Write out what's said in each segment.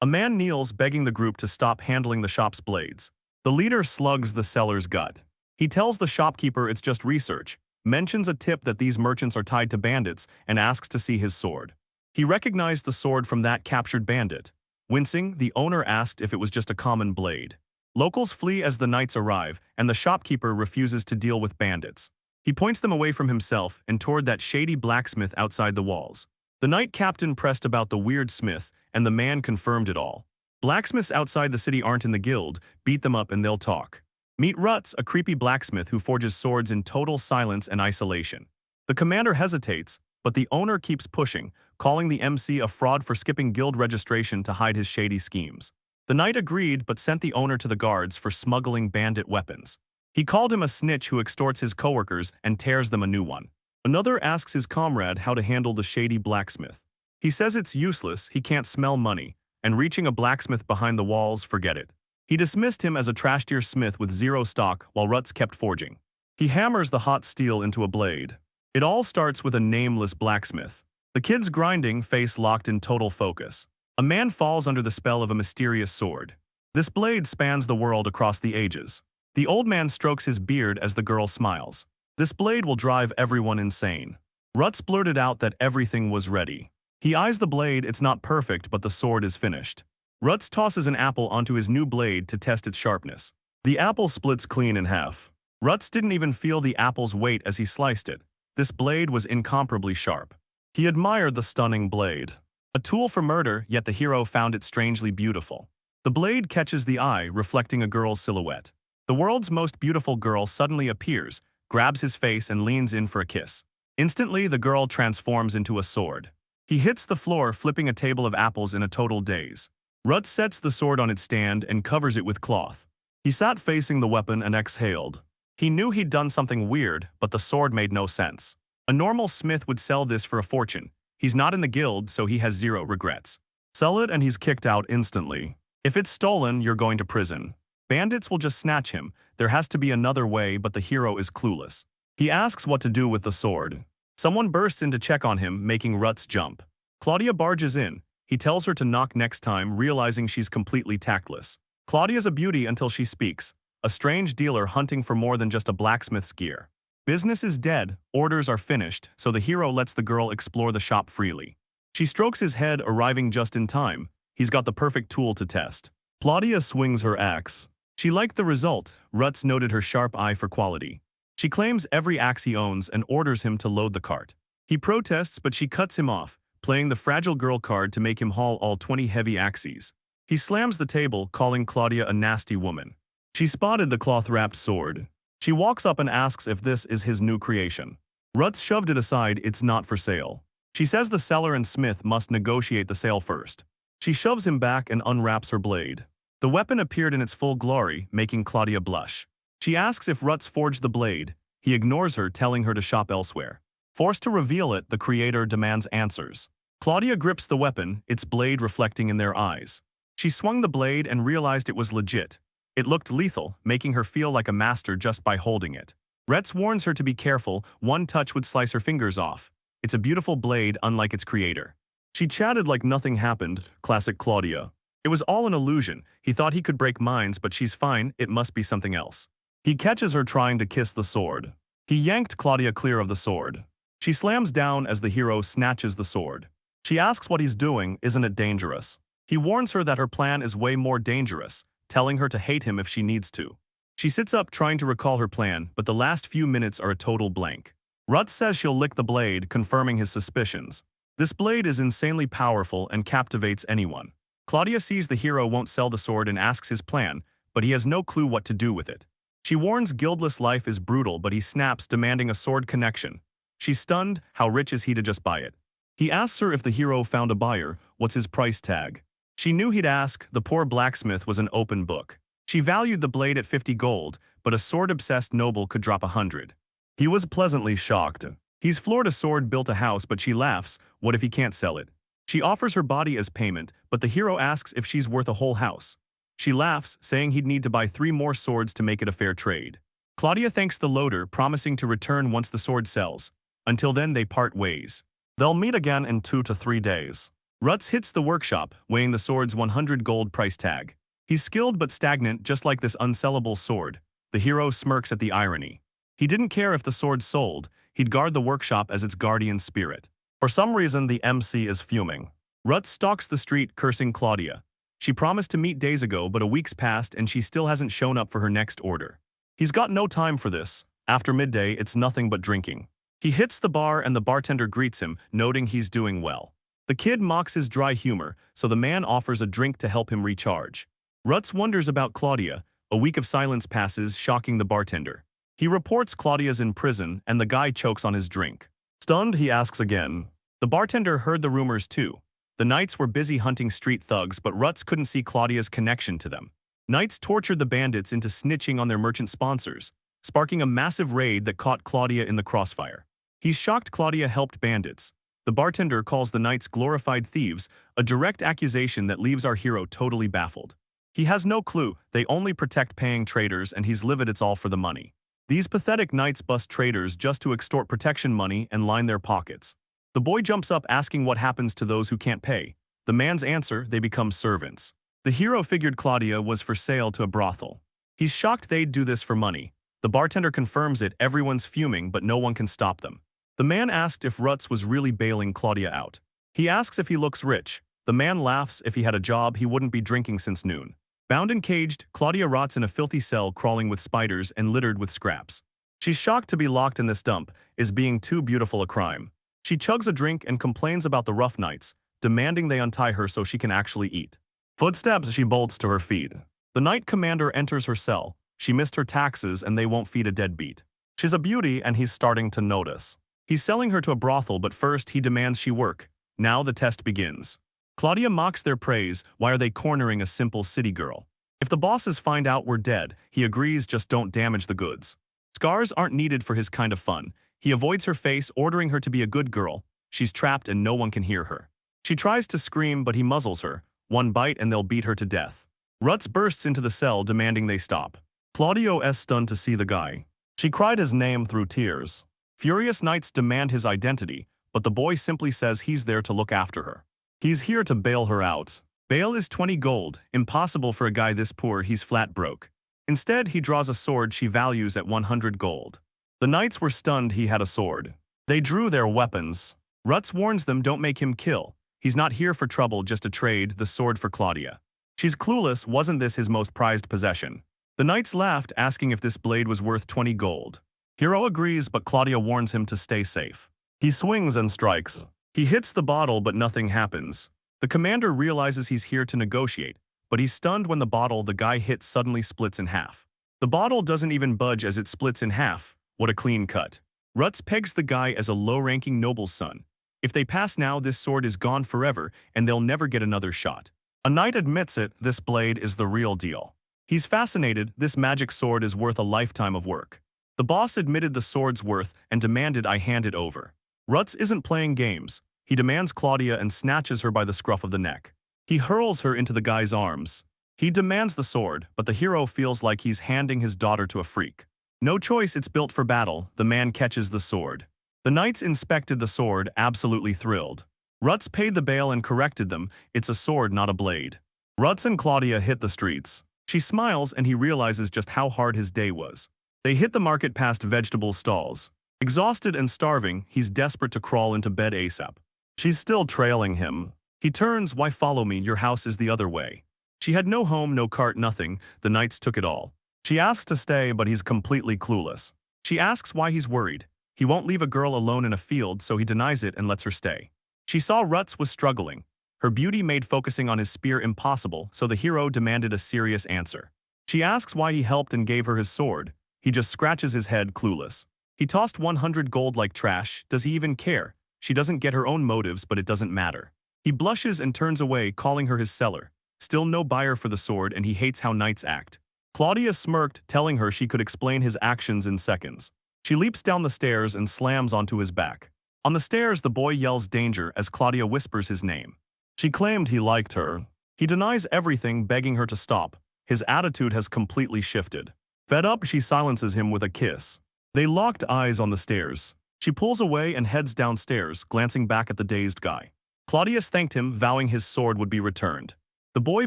A man kneels begging the group to stop handling the shop's blades. The leader slugs the seller's gut. He tells the shopkeeper it's just research, mentions a tip that these merchants are tied to bandits, and asks to see his sword. He recognized the sword from that captured bandit. Wincing, the owner asked if it was just a common blade. Locals flee as the knights arrive, and the shopkeeper refuses to deal with bandits. He points them away from himself and toward that shady blacksmith outside the walls. The knight captain pressed about the weird smith, and the man confirmed it all. Blacksmiths outside the city aren't in the guild, beat them up and they'll talk. Meet Ruts, a creepy blacksmith who forges swords in total silence and isolation. The commander hesitates, but the owner keeps pushing, calling the MC a fraud for skipping guild registration to hide his shady schemes. The knight agreed but sent the owner to the guards for smuggling bandit weapons. He called him a snitch who extorts his coworkers and tears them a new one. Another asks his comrade how to handle the shady blacksmith. He says it's useless, he can't smell money, and reaching a blacksmith behind the walls, forget it. He dismissed him as a trash-tier smith with zero stock while Ruts kept forging. He hammers the hot steel into a blade. It all starts with a nameless blacksmith. The kid's grinding, face locked in total focus. A man falls under the spell of a mysterious sword. This blade spans the world across the ages. The old man strokes his beard as the girl smiles. This blade will drive everyone insane. Ruts blurted out that everything was ready. He eyes the blade, it's not perfect, but the sword is finished. Ruts tosses an apple onto his new blade to test its sharpness. The apple splits clean in half. Ruts didn't even feel the apple's weight as he sliced it. This blade was incomparably sharp. He admired the stunning blade. A tool for murder, yet the hero found it strangely beautiful. The blade catches the eye, reflecting a girl's silhouette. The world's most beautiful girl suddenly appears, grabs his face and leans in for a kiss. Instantly, the girl transforms into a sword. He hits the floor, flipping a table of apples in a total daze. Ruts sets the sword on its stand and covers it with cloth. He sat facing the weapon and exhaled. He knew he'd done something weird, but the sword made no sense. A normal smith would sell this for a fortune. He's not in the guild, so he has zero regrets. Sell it and he's kicked out instantly. If it's stolen, you're going to prison. Bandits will just snatch him. There has to be another way, but the hero is clueless. He asks what to do with the sword. Someone bursts in to check on him, making Ruts jump. Claudia barges in. He tells her to knock next time, realizing she's completely tactless. Claudia's a beauty until she speaks. A strange dealer hunting for more than just a blacksmith's gear. Business is dead, orders are finished, so the hero lets the girl explore the shop freely. She strokes his head, arriving just in time. He's got the perfect tool to test. Claudia swings her axe. She liked the result. Ruts noted her sharp eye for quality. She claims every axe he owns and orders him to load the cart. He protests, but she cuts him off, playing the fragile girl card to make him haul all 20 heavy axes. He slams the table, calling Claudia a nasty woman. She spotted the cloth-wrapped sword. She walks up and asks if this is his new creation. Ruts shoved it aside, it's not for sale. She says the seller and smith must negotiate the sale first. She shoves him back and unwraps her blade. The weapon appeared in its full glory, making Claudia blush. She asks if Ruts forged the blade. He ignores her, telling her to shop elsewhere. Forced to reveal it, the creator demands answers. Claudia grips the weapon, its blade reflecting in their eyes. She swung the blade and realized it was legit. It looked lethal, making her feel like a master just by holding it. Ruts warns her to be careful, one touch would slice her fingers off. It's a beautiful blade, unlike its creator. She chatted like nothing happened, classic Claudia. It was all an illusion. He thought he could break minds, but she's fine, it must be something else. He catches her trying to kiss the sword. He yanked Claudia clear of the sword. She slams down as the hero snatches the sword. She asks what he's doing, isn't it dangerous? He warns her that her plan is way more dangerous, telling her to hate him if she needs to. She sits up trying to recall her plan, but the last few minutes are a total blank. Ruts says she'll lick the blade, confirming his suspicions. This blade is insanely powerful and captivates anyone. Claudia sees the hero won't sell the sword and asks his plan, but he has no clue what to do with it. She warns guildless life is brutal, but he snaps, demanding a sword connection. She's stunned. How rich is he to just buy it? He asks her if the hero found a buyer, what's his price tag? She knew he'd ask. The poor blacksmith was an open book. She valued the blade at 50 gold, but a sword-obsessed noble could drop 100. He was pleasantly shocked. He's floored a sword, built a house, but she laughs. What if he can't sell it? She offers her body as payment, but the hero asks if she's worth a whole house. She laughs, saying he'd need to buy 3 more swords to make it a fair trade. Claudia thanks the loader, promising to return once the sword sells. Until then, they part ways. They'll meet again in 2 to 3 days. Rutz hits the workshop, weighing the sword's 100 gold price tag. He's skilled but stagnant, just like this unsellable sword. The hero smirks at the irony. He didn't care if the sword sold, he'd guard the workshop as its guardian spirit. For some reason, the MC is fuming. Rutz stalks the street, cursing Claudia. She promised to meet days ago, but a week's passed and she still hasn't shown up for her next order. He's got no time for this. After midday, it's nothing but drinking. He hits the bar and the bartender greets him, noting he's doing well. The kid mocks his dry humor, so the man offers a drink to help him recharge. Rutz wonders about Claudia. A week of silence passes, shocking the bartender. He reports Claudia's in prison, and the guy chokes on his drink. Stunned, he asks again. The bartender heard the rumors too. The Knights were busy hunting street thugs, but Rutz couldn't see Claudia's connection to them. Knights tortured the bandits into snitching on their merchant sponsors, sparking a massive raid that caught Claudia in the crossfire. He's shocked Claudia helped bandits. The bartender calls the Knights glorified thieves, a direct accusation that leaves our hero totally baffled. He has no clue, they only protect paying traders and he's livid it's all for the money. These pathetic Knights bust traders just to extort protection money and line their pockets. The boy jumps up asking what happens to those who can't pay. The man's answer, they become servants. The hero figured Claudia was for sale to a brothel. He's shocked they'd do this for money. The bartender confirms it, everyone's fuming but no one can stop them. The man asked if Rutz was really bailing Claudia out. He asks if he looks rich. The man laughs, if he had a job he wouldn't be drinking since noon. Bound and caged, Claudia rots in a filthy cell crawling with spiders and littered with scraps. She's shocked to be locked in this dump, is being too beautiful a crime. She chugs a drink and complains about the rough Knights, demanding they untie her so she can actually eat. Footsteps, she bolts to her feet. The Knight commander enters her cell. She missed her taxes and they won't feed a deadbeat. She's a beauty and he's starting to notice. He's selling her to a brothel, but first he demands she work. Now the test begins. Claudia mocks their praise. Why are they cornering a simple city girl? If the bosses find out we're dead, he agrees, just don't damage the goods. Scars aren't needed for his kind of fun. He avoids her face, ordering her to be a good girl. She's trapped and no one can hear her. She tries to scream, but he muzzles her. One bite and they'll beat her to death. Rutz bursts into the cell, demanding they stop. Claudio's stunned to see the guy. She cried his name through tears. Furious Knights demand his identity, but the boy simply says he's there to look after her. He's here to bail her out. Bail is 20 gold, impossible for a guy this poor, he's flat broke. Instead, he draws a sword she values at 100 gold. The Knights were stunned he had a sword. They drew their weapons. Rutz warns them don't make him kill. He's not here for trouble, just to trade the sword for Claudia. She's clueless, wasn't this his most prized possession? The Knights laughed, asking if this blade was worth 20 gold. Hero agrees, but Claudia warns him to stay safe. He swings and strikes. He hits the bottle, but nothing happens. The commander realizes he's here to negotiate, but he's stunned when the bottle the guy hits suddenly splits in half. The bottle doesn't even budge as it splits in half. What a clean cut. Rutz pegs the guy as a low-ranking noble's son. If they pass now, this sword is gone forever, and they'll never get another shot. A knight admits it, this blade is the real deal. He's fascinated, this magic sword is worth a lifetime of work. The boss admitted the sword's worth and demanded I hand it over. Rutz isn't playing games. He demands Claudia and snatches her by the scruff of the neck. He hurls her into the guy's arms. He demands the sword, but the hero feels like he's handing his daughter to a freak. No choice, it's built for battle. The man catches the sword. The Knights inspected the sword, absolutely thrilled. Rutz paid the bail and corrected them. It's a sword, not a blade. Rutz and Claudia hit the streets. She smiles and he realizes just how hard his day was. They hit the market past vegetable stalls. Exhausted and starving, he's desperate to crawl into bed ASAP. She's still trailing him. He turns, why follow me, your house is the other way. She had no home, no cart, nothing. The Knights took it all. She asks to stay, but he's completely clueless. She asks why he's worried. He won't leave a girl alone in a field, so he denies it and lets her stay. She saw Rutz was struggling. Her beauty made focusing on his spear impossible, so the hero demanded a serious answer. She asks why he helped and gave her his sword. He just scratches his head, clueless. He tossed 100 gold like trash. Does he even care? She doesn't get her own motives, but it doesn't matter. He blushes and turns away, calling her his seller. Still no buyer for the sword, and he hates how Knights act. Claudia smirked, telling her she could explain his actions in seconds. She leaps down the stairs and slams onto his back. On the stairs, the boy yells danger as Claudia whispers his name. She claimed he liked her. He denies everything, begging her to stop. His attitude has completely shifted. Fed up, she silences him with a kiss. They locked eyes on the stairs. She pulls away and heads downstairs, glancing back at the dazed guy. Claudius thanked him, vowing his sword would be returned. The boy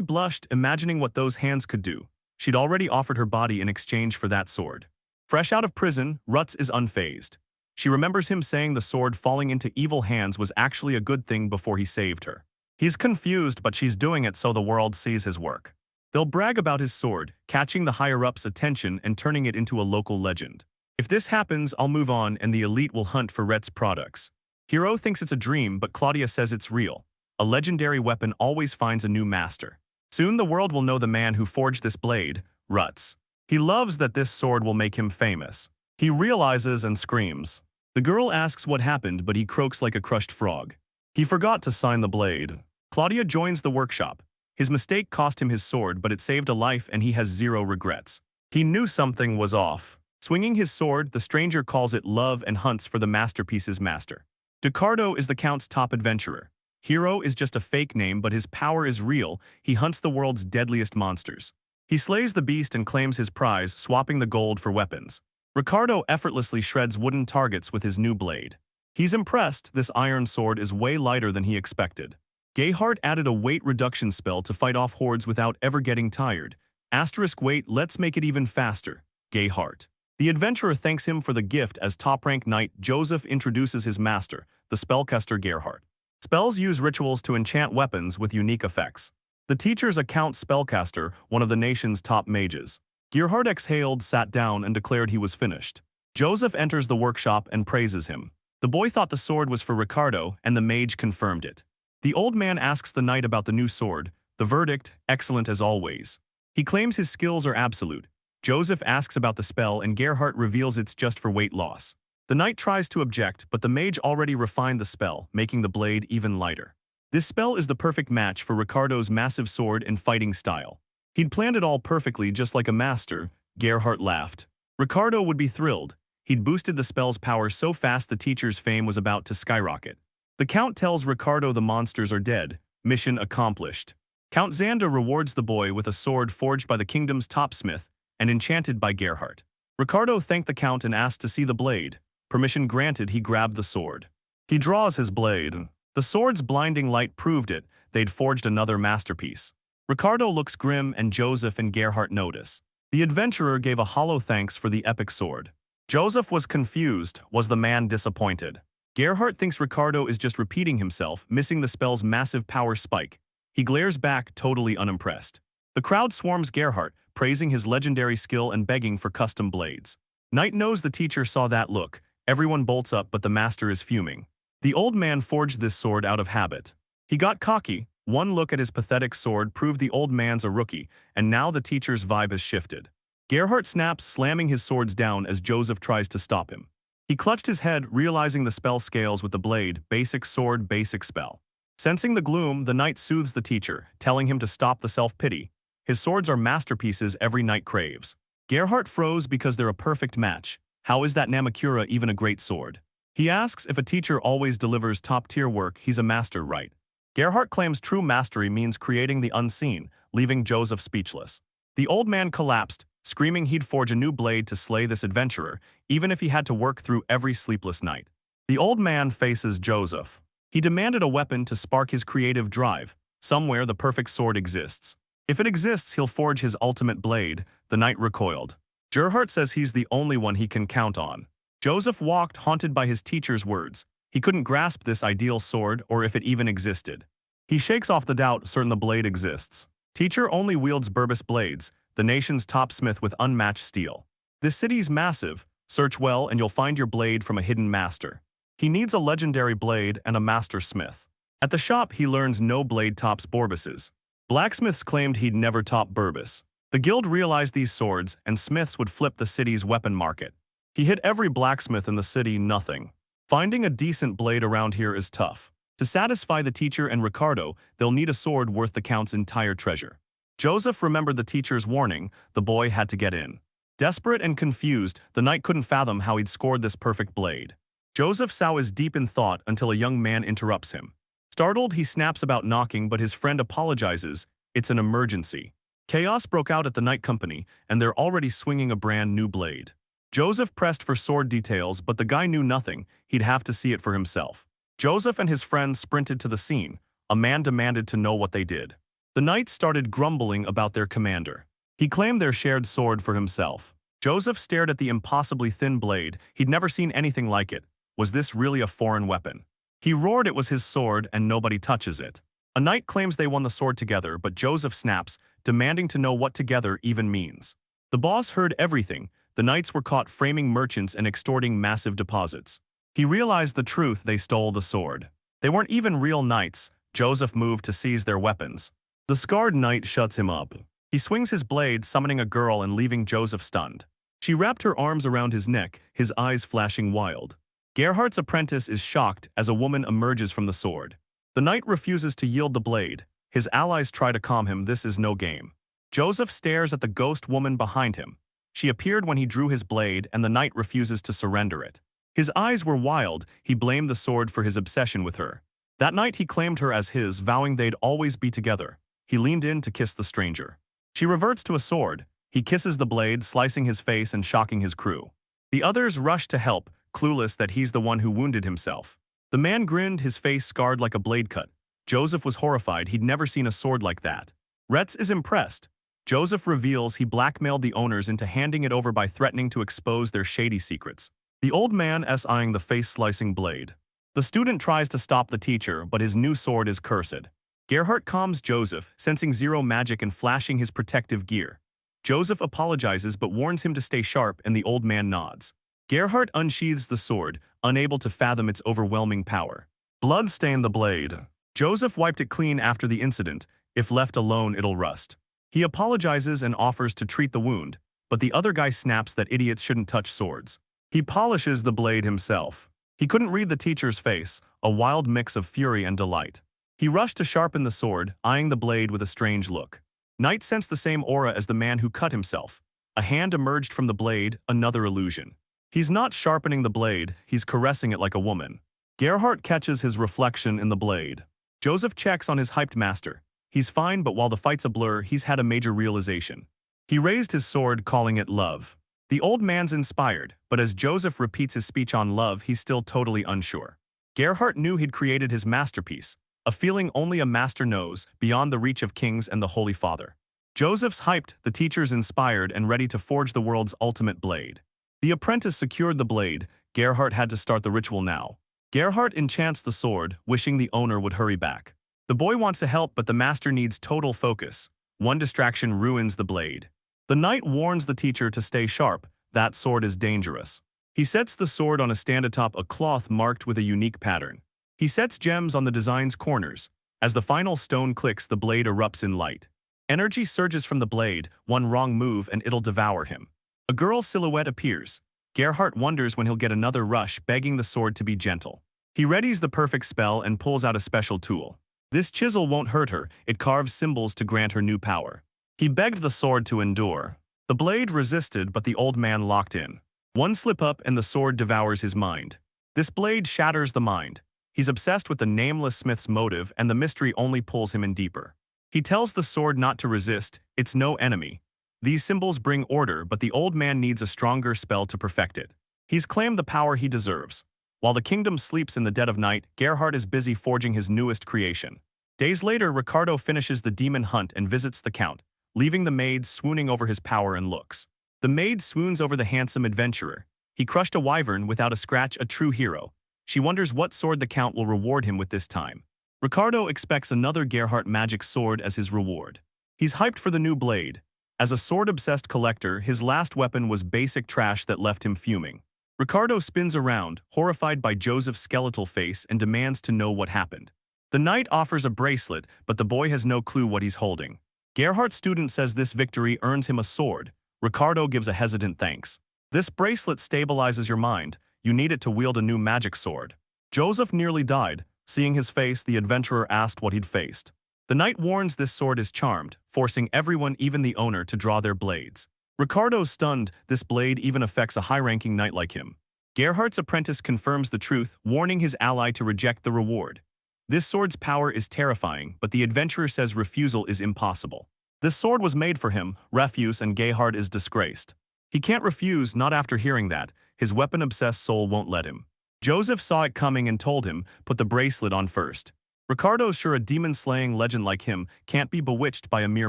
blushed, imagining what those hands could do. She'd already offered her body in exchange for that sword. Fresh out of prison, Rutz is unfazed. She remembers him saying the sword falling into evil hands was actually a good thing before he saved her. He's confused, but she's doing it so the world sees his work. They'll brag about his sword, catching the higher-ups' attention and turning it into a local legend. If this happens, I'll move on and the elite will hunt for Rhett's products. Hiro thinks it's a dream, but Claudia says it's real. A legendary weapon always finds a new master. Soon the world will know the man who forged this blade, Rutz. He loves that this sword will make him famous. He realizes and screams. The girl asks what happened, but he croaks like a crushed frog. He forgot to sign the blade. Claudia joins the workshop. His mistake cost him his sword, but it saved a life and he has zero regrets. He knew something was off. Swinging his sword, the stranger calls it love and hunts for the masterpiece's master. Ricardo is the Count's top adventurer. Hiro is just a fake name, but his power is real. He hunts the world's deadliest monsters. He slays the beast and claims his prize, swapping the gold for weapons. Ricardo effortlessly shreds wooden targets with his new blade. He's impressed. This iron sword is way lighter than he expected. Gayheart added a weight reduction spell to fight off hordes without ever getting tired. Asterisk weight, let's make it even faster. Gayheart. The adventurer thanks him for the gift as top-rank knight Joseph introduces his master, the spellcaster Gerhardt. Spells use rituals to enchant weapons with unique effects. The teacher's a Count spellcaster, one of the nation's top mages. Gerhardt exhaled, sat down, and declared he was finished. Joseph enters the workshop and praises him. The boy thought the sword was for Ricardo, and the mage confirmed it. The old man asks the knight about the new sword. The verdict, excellent as always. He claims his skills are absolute. Joseph asks about the spell and Gerhardt reveals it's just for weight loss. The knight tries to object, but the mage already refined the spell, making the blade even lighter. This spell is the perfect match for Ricardo's massive sword and fighting style. He'd planned it all perfectly, just like a master. Gerhardt laughed. Ricardo would be thrilled. He'd boosted the spell's power so fast the teacher's fame was about to skyrocket. The Count tells Ricardo the monsters are dead. Mission accomplished. Count Xander rewards the boy with a sword forged by the kingdom's top smith and enchanted by Gerhardt. Ricardo thanked the Count and asked to see the blade. Permission granted, he grabbed the sword. He draws his blade. The sword's blinding light proved it. They'd forged another masterpiece. Ricardo looks grim and Joseph and Gerhardt notice. The adventurer gave a hollow thanks for the epic sword. Joseph was confused. Was the man disappointed? Gerhardt thinks Ricardo is just repeating himself, missing the spell's massive power spike. He glares back, totally unimpressed. The crowd swarms Gerhardt, praising his legendary skill and begging for custom blades. Knight knows the teacher saw that look. Everyone bolts up, but the master is fuming. The old man forged this sword out of habit. He got cocky. One look at his pathetic sword proved the old man's a rookie, and now the teacher's vibe has shifted. Gerhardt snaps, slamming his swords down as Joseph tries to stop him. He clutched his head, realizing the spell scales with the blade, basic sword, basic spell. Sensing the gloom, the knight soothes the teacher, telling him to stop the self-pity. His swords are masterpieces every knight craves. Gerhardt froze because they're a perfect match. How is that Namakura even a great sword? He asks if a teacher always delivers top-tier work, he's a master, right? Gerhardt claims true mastery means creating the unseen, leaving Joseph speechless. The old man collapsed, screaming he'd forge a new blade to slay this adventurer, even if he had to work through every sleepless night. The old man faces Joseph. He demanded a weapon to spark his creative drive. Somewhere the perfect sword exists. If it exists, he'll forge his ultimate blade. The knight recoiled. Gerhardt says he's the only one he can count on. Joseph walked, haunted by his teacher's words. He couldn't grasp this ideal sword or if it even existed. He shakes off the doubt, certain the blade exists. Teacher only wields Burbus blades, the nation's top smith with unmatched steel. This city's massive. Search well and you'll find your blade from a hidden master. He needs a legendary blade and a master smith. At the shop, he learns no blade tops Burbus's. Blacksmiths claimed he'd never top Burbus. The guild realized these swords, and smiths would flip the city's weapon market. He hit every blacksmith in the city, nothing. Finding a decent blade around here is tough. To satisfy the teacher and Ricardo, they'll need a sword worth the Count's entire treasure. Joseph remembered the teacher's warning. The boy had to get in. Desperate and confused, the knight couldn't fathom how he'd scored this perfect blade. Joseph Sao is deep in thought until a young man interrupts him. Startled, he snaps about knocking, but his friend apologizes. It's an emergency. Chaos broke out at the night company, and they're already swinging a brand new blade. Joseph pressed for sword details, but the guy knew nothing. He'd have to see it for himself. Joseph and his friends sprinted to the scene. A man demanded to know what they did. The knights started grumbling about their commander. He claimed their shared sword for himself. Joseph stared at the impossibly thin blade. He'd never seen anything like it. Was this really a foreign weapon? He roared it was his sword and nobody touches it. A knight claims they won the sword together, but Joseph snaps, demanding to know what together even means. The boss heard everything. The knights were caught framing merchants and extorting massive deposits. He realized the truth: they stole the sword. They weren't even real knights. Joseph moved to seize their weapons. The scarred knight shuts him up. He swings his blade, summoning a girl and leaving Joseph stunned. She wrapped her arms around his neck, his eyes flashing wild. Gerhardt's apprentice is shocked as a woman emerges from the sword. The knight refuses to yield the blade. His allies try to calm him. This is no game. Joseph stares at the ghost woman behind him. She appeared when he drew his blade, and the knight refuses to surrender it. His eyes were wild. He blamed the sword for his obsession with her. That night he claimed her as his, vowing they'd always be together. He leaned in to kiss the stranger. She reverts to a sword. He kisses the blade, slicing his face and shocking his crew. The others rush to help, clueless that he's the one who wounded himself. The man grinned, his face scarred like a blade cut. Joseph was horrified. He'd never seen a sword like that. Retz is impressed. Joseph reveals he blackmailed the owners into handing it over by threatening to expose their shady secrets. The old man is eyeing the face-slicing blade. The student tries to stop the teacher, but his new sword is cursed. Gerhardt calms Joseph, sensing zero magic and flashing his protective gear. Joseph apologizes but warns him to stay sharp, and the old man nods. Gerhardt unsheathes the sword, unable to fathom its overwhelming power. Blood stained the blade. Joseph wiped it clean after the incident. If left alone, it'll rust. He apologizes and offers to treat the wound, but the other guy snaps that idiots shouldn't touch swords. He polishes the blade himself. He couldn't read the teacher's face, a wild mix of fury and delight. He rushed to sharpen the sword, eyeing the blade with a strange look. Knight sensed the same aura as the man who cut himself. A hand emerged from the blade, another illusion. He's not sharpening the blade, he's caressing it like a woman. Gerhardt catches his reflection in the blade. Joseph checks on his hyped master. He's fine, but while the fight's a blur, he's had a major realization. He raised his sword, calling it love. The old man's inspired, but as Joseph repeats his speech on love, he's still totally unsure. Gerhardt knew he'd created his masterpiece, a feeling only a master knows, beyond the reach of kings and the Holy Father. Joseph's hyped, the teacher's inspired and ready to forge the world's ultimate blade. The apprentice secured the blade. Gerhardt had to start the ritual now. Gerhardt enchants the sword, wishing the owner would hurry back. The boy wants to help, but the master needs total focus. One distraction ruins the blade. The knight warns the teacher to stay sharp. That sword is dangerous. He sets the sword on a stand atop a cloth marked with a unique pattern. He sets gems on the design's corners. As the final stone clicks, the blade erupts in light. Energy surges from the blade. One wrong move and it'll devour him. A girl's silhouette appears. Gerhardt wonders when he'll get another rush, begging the sword to be gentle. He readies the perfect spell and pulls out a special tool. This chisel won't hurt her. It carves symbols to grant her new power. He begged the sword to endure. The blade resisted, but the old man locked in. One slip-up and the sword devours his mind. This blade shatters the mind. He's obsessed with the nameless smith's motive, and the mystery only pulls him in deeper. He tells the sword not to resist. It's no enemy. These symbols bring order, but the old man needs a stronger spell to perfect it. He's claimed the power he deserves. While the kingdom sleeps in the dead of night, Gerhardt is busy forging his newest creation. Days later, Ricardo finishes the demon hunt and visits the count, leaving the maid swooning over his power and looks. The maid swoons over the handsome adventurer. He crushed a wyvern without a scratch, a true hero. She wonders what sword the count will reward him with this time. Ricardo expects another Gerhardt magic sword as his reward. He's hyped for the new blade. As a sword-obsessed collector, his last weapon was basic trash that left him fuming. Ricardo spins around, horrified by Joseph's skeletal face, and demands to know what happened. The knight offers a bracelet, but the boy has no clue what he's holding. Gerhardt's student says this victory earns him a sword. Ricardo gives a hesitant thanks. This bracelet stabilizes your mind. You need it to wield a new magic sword. Joseph nearly died. Seeing his face, the adventurer asked what he'd faced. The knight warns this sword is charmed, forcing everyone, even the owner, to draw their blades. Ricardo's stunned. This blade even affects a high-ranking knight like him. Gerhardt's apprentice confirms the truth, warning his ally to reject the reward. This sword's power is terrifying, but the adventurer says refusal is impossible. This sword was made for him, refuse, and Gerhardt is disgraced. He can't refuse, not after hearing that. His weapon-obsessed soul won't let him. Joseph saw it coming and told him, put the bracelet on first. Ricardo's sure a demon-slaying legend like him can't be bewitched by a mere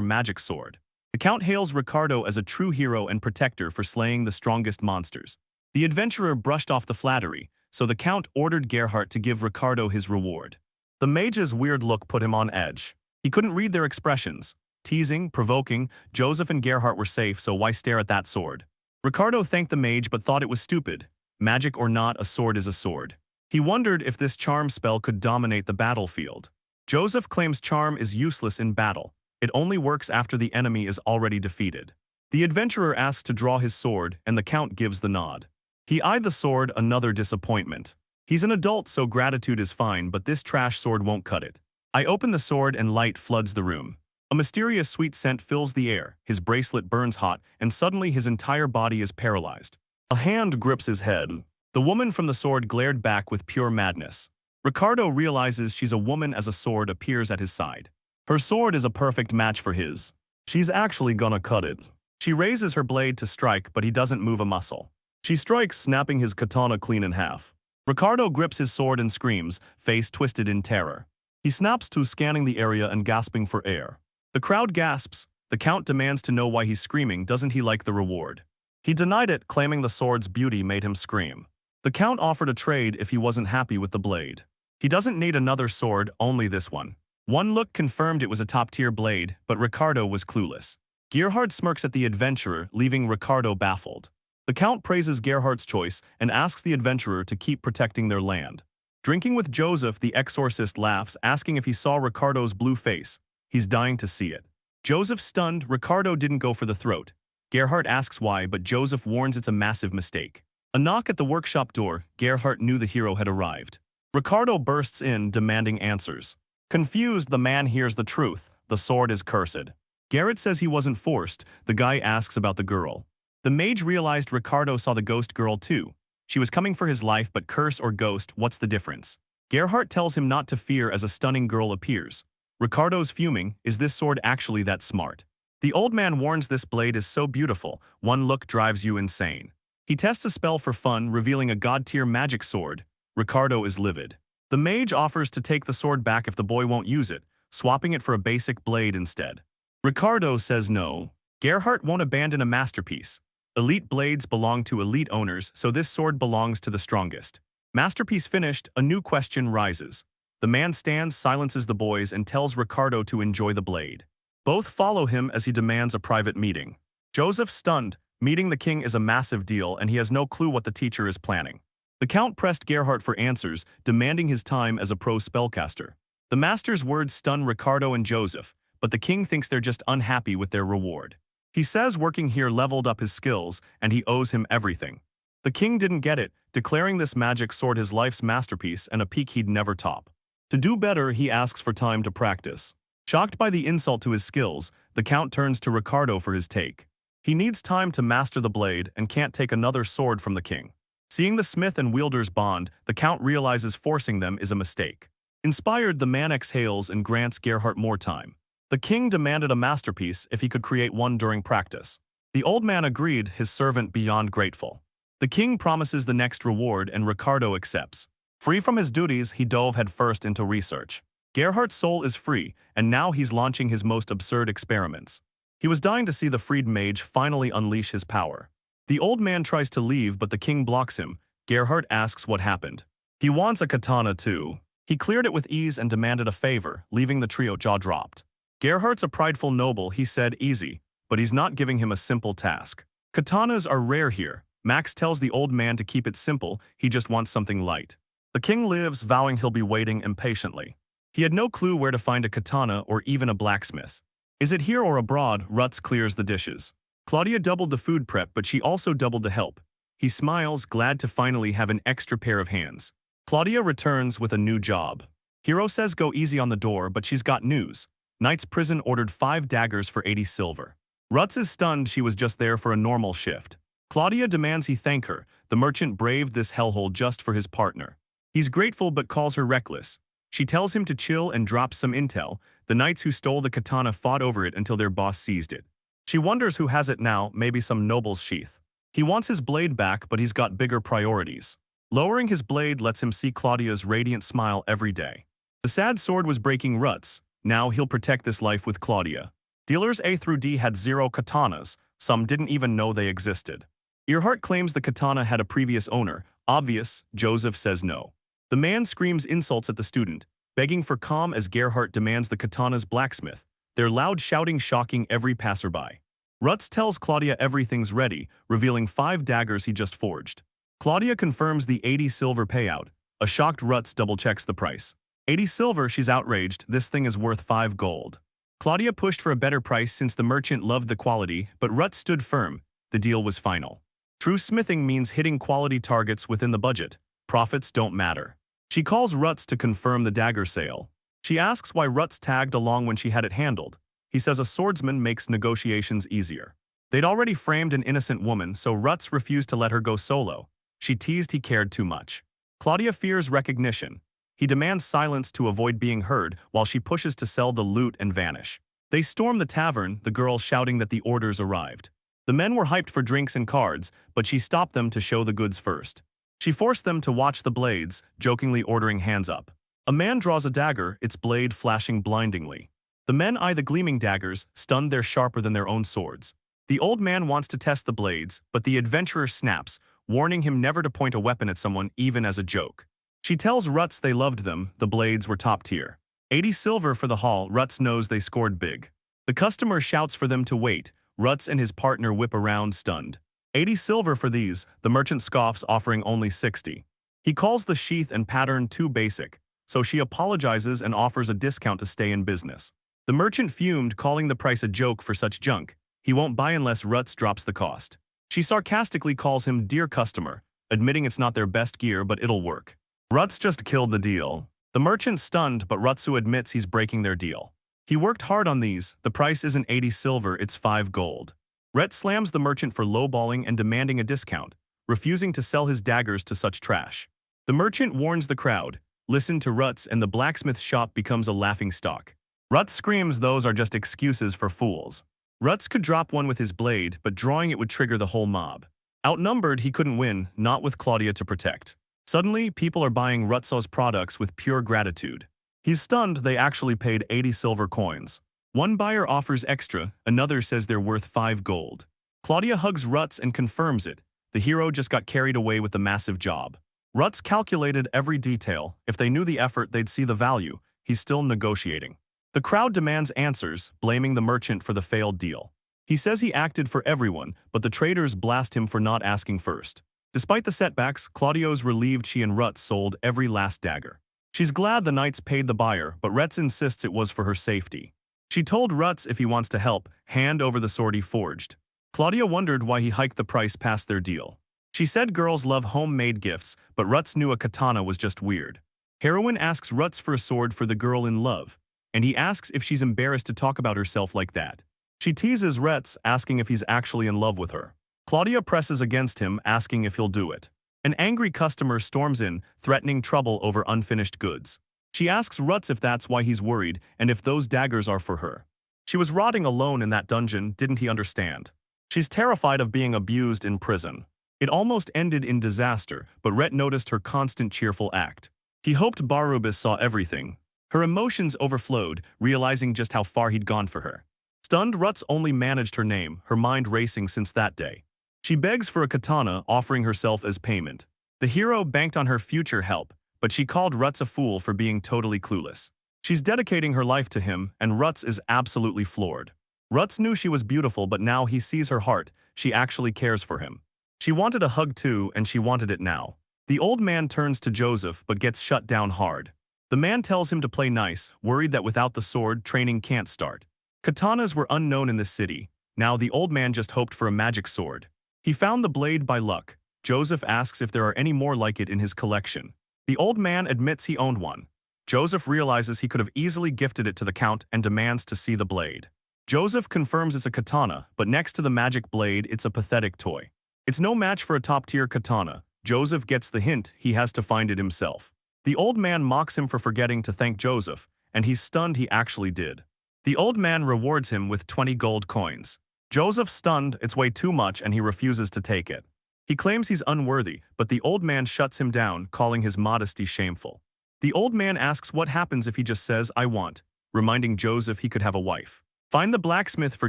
magic sword. The Count hails Ricardo as a true hero and protector for slaying the strongest monsters. The adventurer brushed off the flattery, so the Count ordered Gerhardt to give Ricardo his reward. The mage's weird look put him on edge. He couldn't read their expressions. Teasing, provoking, Joseph and Gerhardt were safe, so why stare at that sword? Ricardo thanked the mage but thought it was stupid. Magic or not, a sword is a sword. He wondered if this charm spell could dominate the battlefield. Joseph claims charm is useless in battle. It only works after the enemy is already defeated. The adventurer asks to draw his sword, and the Count gives the nod. He eyed the sword, another disappointment. He's an adult, so gratitude is fine, but this trash sword won't cut it. I open the sword and light floods the room. A mysterious sweet scent fills the air, his bracelet burns hot, and suddenly his entire body is paralyzed. A hand grips his head. The woman from the sword glared back with pure madness. Ricardo realizes she's a woman as a sword appears at his side. Her sword is a perfect match for his. She's actually gonna cut it. She raises her blade to strike, but he doesn't move a muscle. She strikes, snapping his katana clean in half. Ricardo grips his sword and screams, face twisted in terror. He snaps to, scanning the area and gasping for air. The crowd gasps. The Count demands to know why he's screaming. Doesn't he like the reward? He denied it, claiming the sword's beauty made him scream. The Count offered a trade if he wasn't happy with the blade. He doesn't need another sword, only this one. One look confirmed it was a top-tier blade, but Ricardo was clueless. Gerhardt smirks at the adventurer, leaving Ricardo baffled. The Count praises Gerhardt's choice and asks the adventurer to keep protecting their land. Drinking with Joseph, the exorcist laughs, asking if he saw Ricardo's blue face. He's dying to see it. Joseph stunned, Ricardo didn't go for the throat. Gerhardt asks why, but Joseph warns it's a massive mistake. A knock at the workshop door. Gerhardt knew the hero had arrived. Ricardo bursts in, demanding answers. Confused, the man hears the truth. The sword is cursed. Garrett says he wasn't forced. The guy asks about the girl. The mage realized Ricardo saw the ghost girl too. She was coming for his life, but curse or ghost, what's the difference? Gerhardt tells him not to fear as a stunning girl appears. Ricardo's fuming. Is this sword actually that smart? The old man warns this blade is so beautiful, one look drives you insane. He tests a spell for fun, revealing a god-tier magic sword. Ricardo is livid. The mage offers to take the sword back if the boy won't use it, swapping it for a basic blade instead. Ricardo says no. Gerhardt won't abandon a masterpiece. Elite blades belong to elite owners, so this sword belongs to the strongest. Masterpiece finished, a new question rises. The man stands, silences the boys, and tells Ricardo to enjoy the blade. Both follow him as he demands a private meeting. Joseph stunned. Meeting the king is a massive deal, and he has no clue what the teacher is planning. The Count pressed Gerhardt for answers, demanding his time as a pro spellcaster. The master's words stun Ricardo and Joseph, but the king thinks they're just unhappy with their reward. He says working here leveled up his skills, and he owes him everything. The king didn't get it, declaring this magic sword his life's masterpiece and a peak he'd never top. To do better, he asks for time to practice. Shocked by the insult to his skills, the Count turns to Ricardo for his take. He needs time to master the blade and can't take another sword from the king. Seeing the smith and wielder's bond, the Count realizes forcing them is a mistake. Inspired, the man exhales and grants Gerhardt more time. The king demanded a masterpiece if he could create one during practice. The old man agreed, his servant beyond grateful. The king promises the next reward and Ricardo accepts. Free from his duties, he dove headfirst into research. Gerhardt's soul is free, and now he's launching his most absurd experiments. He was dying to see the freed mage finally unleash his power. The old man tries to leave, but the king blocks him. Gerhardt asks what happened. He wants a katana too. He cleared it with ease and demanded a favor, leaving the trio jaw-dropped. Gerhardt's a prideful noble, he said easy, but he's not giving him a simple task. Katanas are rare here. Max tells the old man to keep it simple, he just wants something light. The king lives, vowing he'll be waiting impatiently. He had no clue where to find a katana or even a blacksmith. Is it here or abroad? Rutz clears the dishes. Claudia doubled the food prep, but she also doubled the help. He smiles, glad to finally have an extra pair of hands. Claudia returns with a new job. Hiro says go easy on the door, but she's got news. Knight's prison ordered 5 daggers for 80 silver. Rutz is stunned, she was just there for a normal shift. Claudia demands he thank her. The merchant braved this hellhole just for his partner. He's grateful but calls her reckless. She tells him to chill and drops some intel. The knights who stole the katana fought over it until their boss seized it. She wonders who has it now, maybe some noble's sheath. He wants his blade back, but he's got bigger priorities. Lowering his blade lets him see Claudia's radiant smile every day. The sad sword was breaking ruts. Now he'll protect this life with Claudia. Dealers A through D had 0 katanas. Some didn't even know they existed. Earhart claims the katana had a previous owner. Obvious, Joseph says no. The man screams insults at the student, begging for calm as Gerhardt demands the katana's blacksmith, their loud shouting shocking every passerby. Rutz tells Claudia everything's ready, revealing 5 daggers he just forged. Claudia confirms the 80 silver payout. A shocked Rutz double-checks the price. 80 silver, she's outraged, this thing is worth 5 gold. Claudia pushed for a better price since the merchant loved the quality, but Rutz stood firm. The deal was final. True smithing means hitting quality targets within the budget. Profits don't matter. She calls Rutz to confirm the dagger sale. She asks why Rutz tagged along when she had it handled. He says a swordsman makes negotiations easier. They'd already framed an innocent woman, so Rutz refused to let her go solo. She teased he cared too much. Claudia fears recognition. He demands silence to avoid being heard while she pushes to sell the loot and vanish. They storm the tavern, the girl shouting that the orders arrived. The men were hyped for drinks and cards, but she stopped them to show the goods first. She forced them to watch the blades, jokingly ordering hands up. A man draws a dagger, its blade flashing blindingly. The men eye the gleaming daggers, stunned they're sharper than their own swords. The old man wants to test the blades, but the adventurer snaps, warning him never to point a weapon at someone even as a joke. She tells Rutz they loved them, the blades were top tier. 80 silver for the haul, Rutz knows they scored big. The customer shouts for them to wait. Rutz and his partner whip around stunned. 80 silver for these, the merchant scoffs, offering only 60. He calls the sheath and pattern too basic, so she apologizes and offers a discount to stay in business. The merchant fumed, calling the price a joke for such junk. He won't buy unless Rutz drops the cost. She sarcastically calls him dear customer, admitting it's not their best gear but it'll work. Rutz just killed the deal. The merchant's stunned, but Rutsu admits he's breaking their deal. He worked hard on these, the price isn't 80 silver, it's 5 gold. Rhett slams the merchant for lowballing and demanding a discount, refusing to sell his daggers to such trash. The merchant warns the crowd, listen to Rutz, and the blacksmith shop becomes a laughingstock. Rutz screams those are just excuses for fools. Rutz could drop one with his blade, but drawing it would trigger the whole mob. Outnumbered, he couldn't win, not with Claudia to protect. Suddenly, people are buying Rutz's products with pure gratitude. He's stunned they actually paid 80 silver coins. One buyer offers extra, another says they're worth 5 gold. Claudia hugs Rutz and confirms it. The hero just got carried away with the massive job. Rutz calculated every detail. If they knew the effort, they'd see the value. He's still negotiating. The crowd demands answers, blaming the merchant for the failed deal. He says he acted for everyone, but the traders blast him for not asking first. Despite the setbacks, Claudio's relieved she and Rutz sold every last dagger. She's glad the knights paid the buyer, but Rutz insists it was for her safety. She told Rutz if he wants to help, hand over the sword he forged. Claudia wondered why he hiked the price past their deal. She said girls love homemade gifts, but Rutz knew a katana was just weird. Heroine asks Rutz for a sword for the girl in love, and he asks if she's embarrassed to talk about herself like that. She teases Rutz, asking if he's actually in love with her. Claudia presses against him, asking if he'll do it. An angry customer storms in, threatening trouble over unfinished goods. She asks Rutz if that's why he's worried and if those daggers are for her. She was rotting alone in that dungeon, didn't he understand? She's terrified of being abused in prison. It almost ended in disaster, but Rhett noticed her constant cheerful act. He hoped Barubis saw everything. Her emotions overflowed, realizing just how far he'd gone for her. Stunned, Rutz only managed her name, her mind racing since that day. She begs for a katana, offering herself as payment. The hero banked on her future help, but she called Rutz a fool for being totally clueless. She's dedicating her life to him, and Rutz is absolutely floored. Rutz knew she was beautiful, but now he sees her heart. She actually cares for him. She wanted a hug too, and she wanted it now. The old man turns to Joseph, but gets shut down hard. The man tells him to play nice, worried that without the sword, training can't start. Katanas were unknown in this city. Now the old man just hoped for a magic sword. He found the blade by luck. Joseph asks if there are any more like it in his collection. The old man admits he owned one. Joseph realizes he could have easily gifted it to the count and demands to see the blade. Joseph confirms it's a katana, but next to the magic blade, it's a pathetic toy. It's no match for a top-tier katana. Joseph gets the hint, he has to find it himself. The old man mocks him for forgetting to thank Joseph, and he's stunned he actually did. The old man rewards him with 20 gold coins. Joseph stunned, it's way too much, and he refuses to take it. He claims he's unworthy, but the old man shuts him down, calling his modesty shameful. The old man asks what happens if he just says, "I want," reminding Joseph he could have a wife. Find the blacksmith for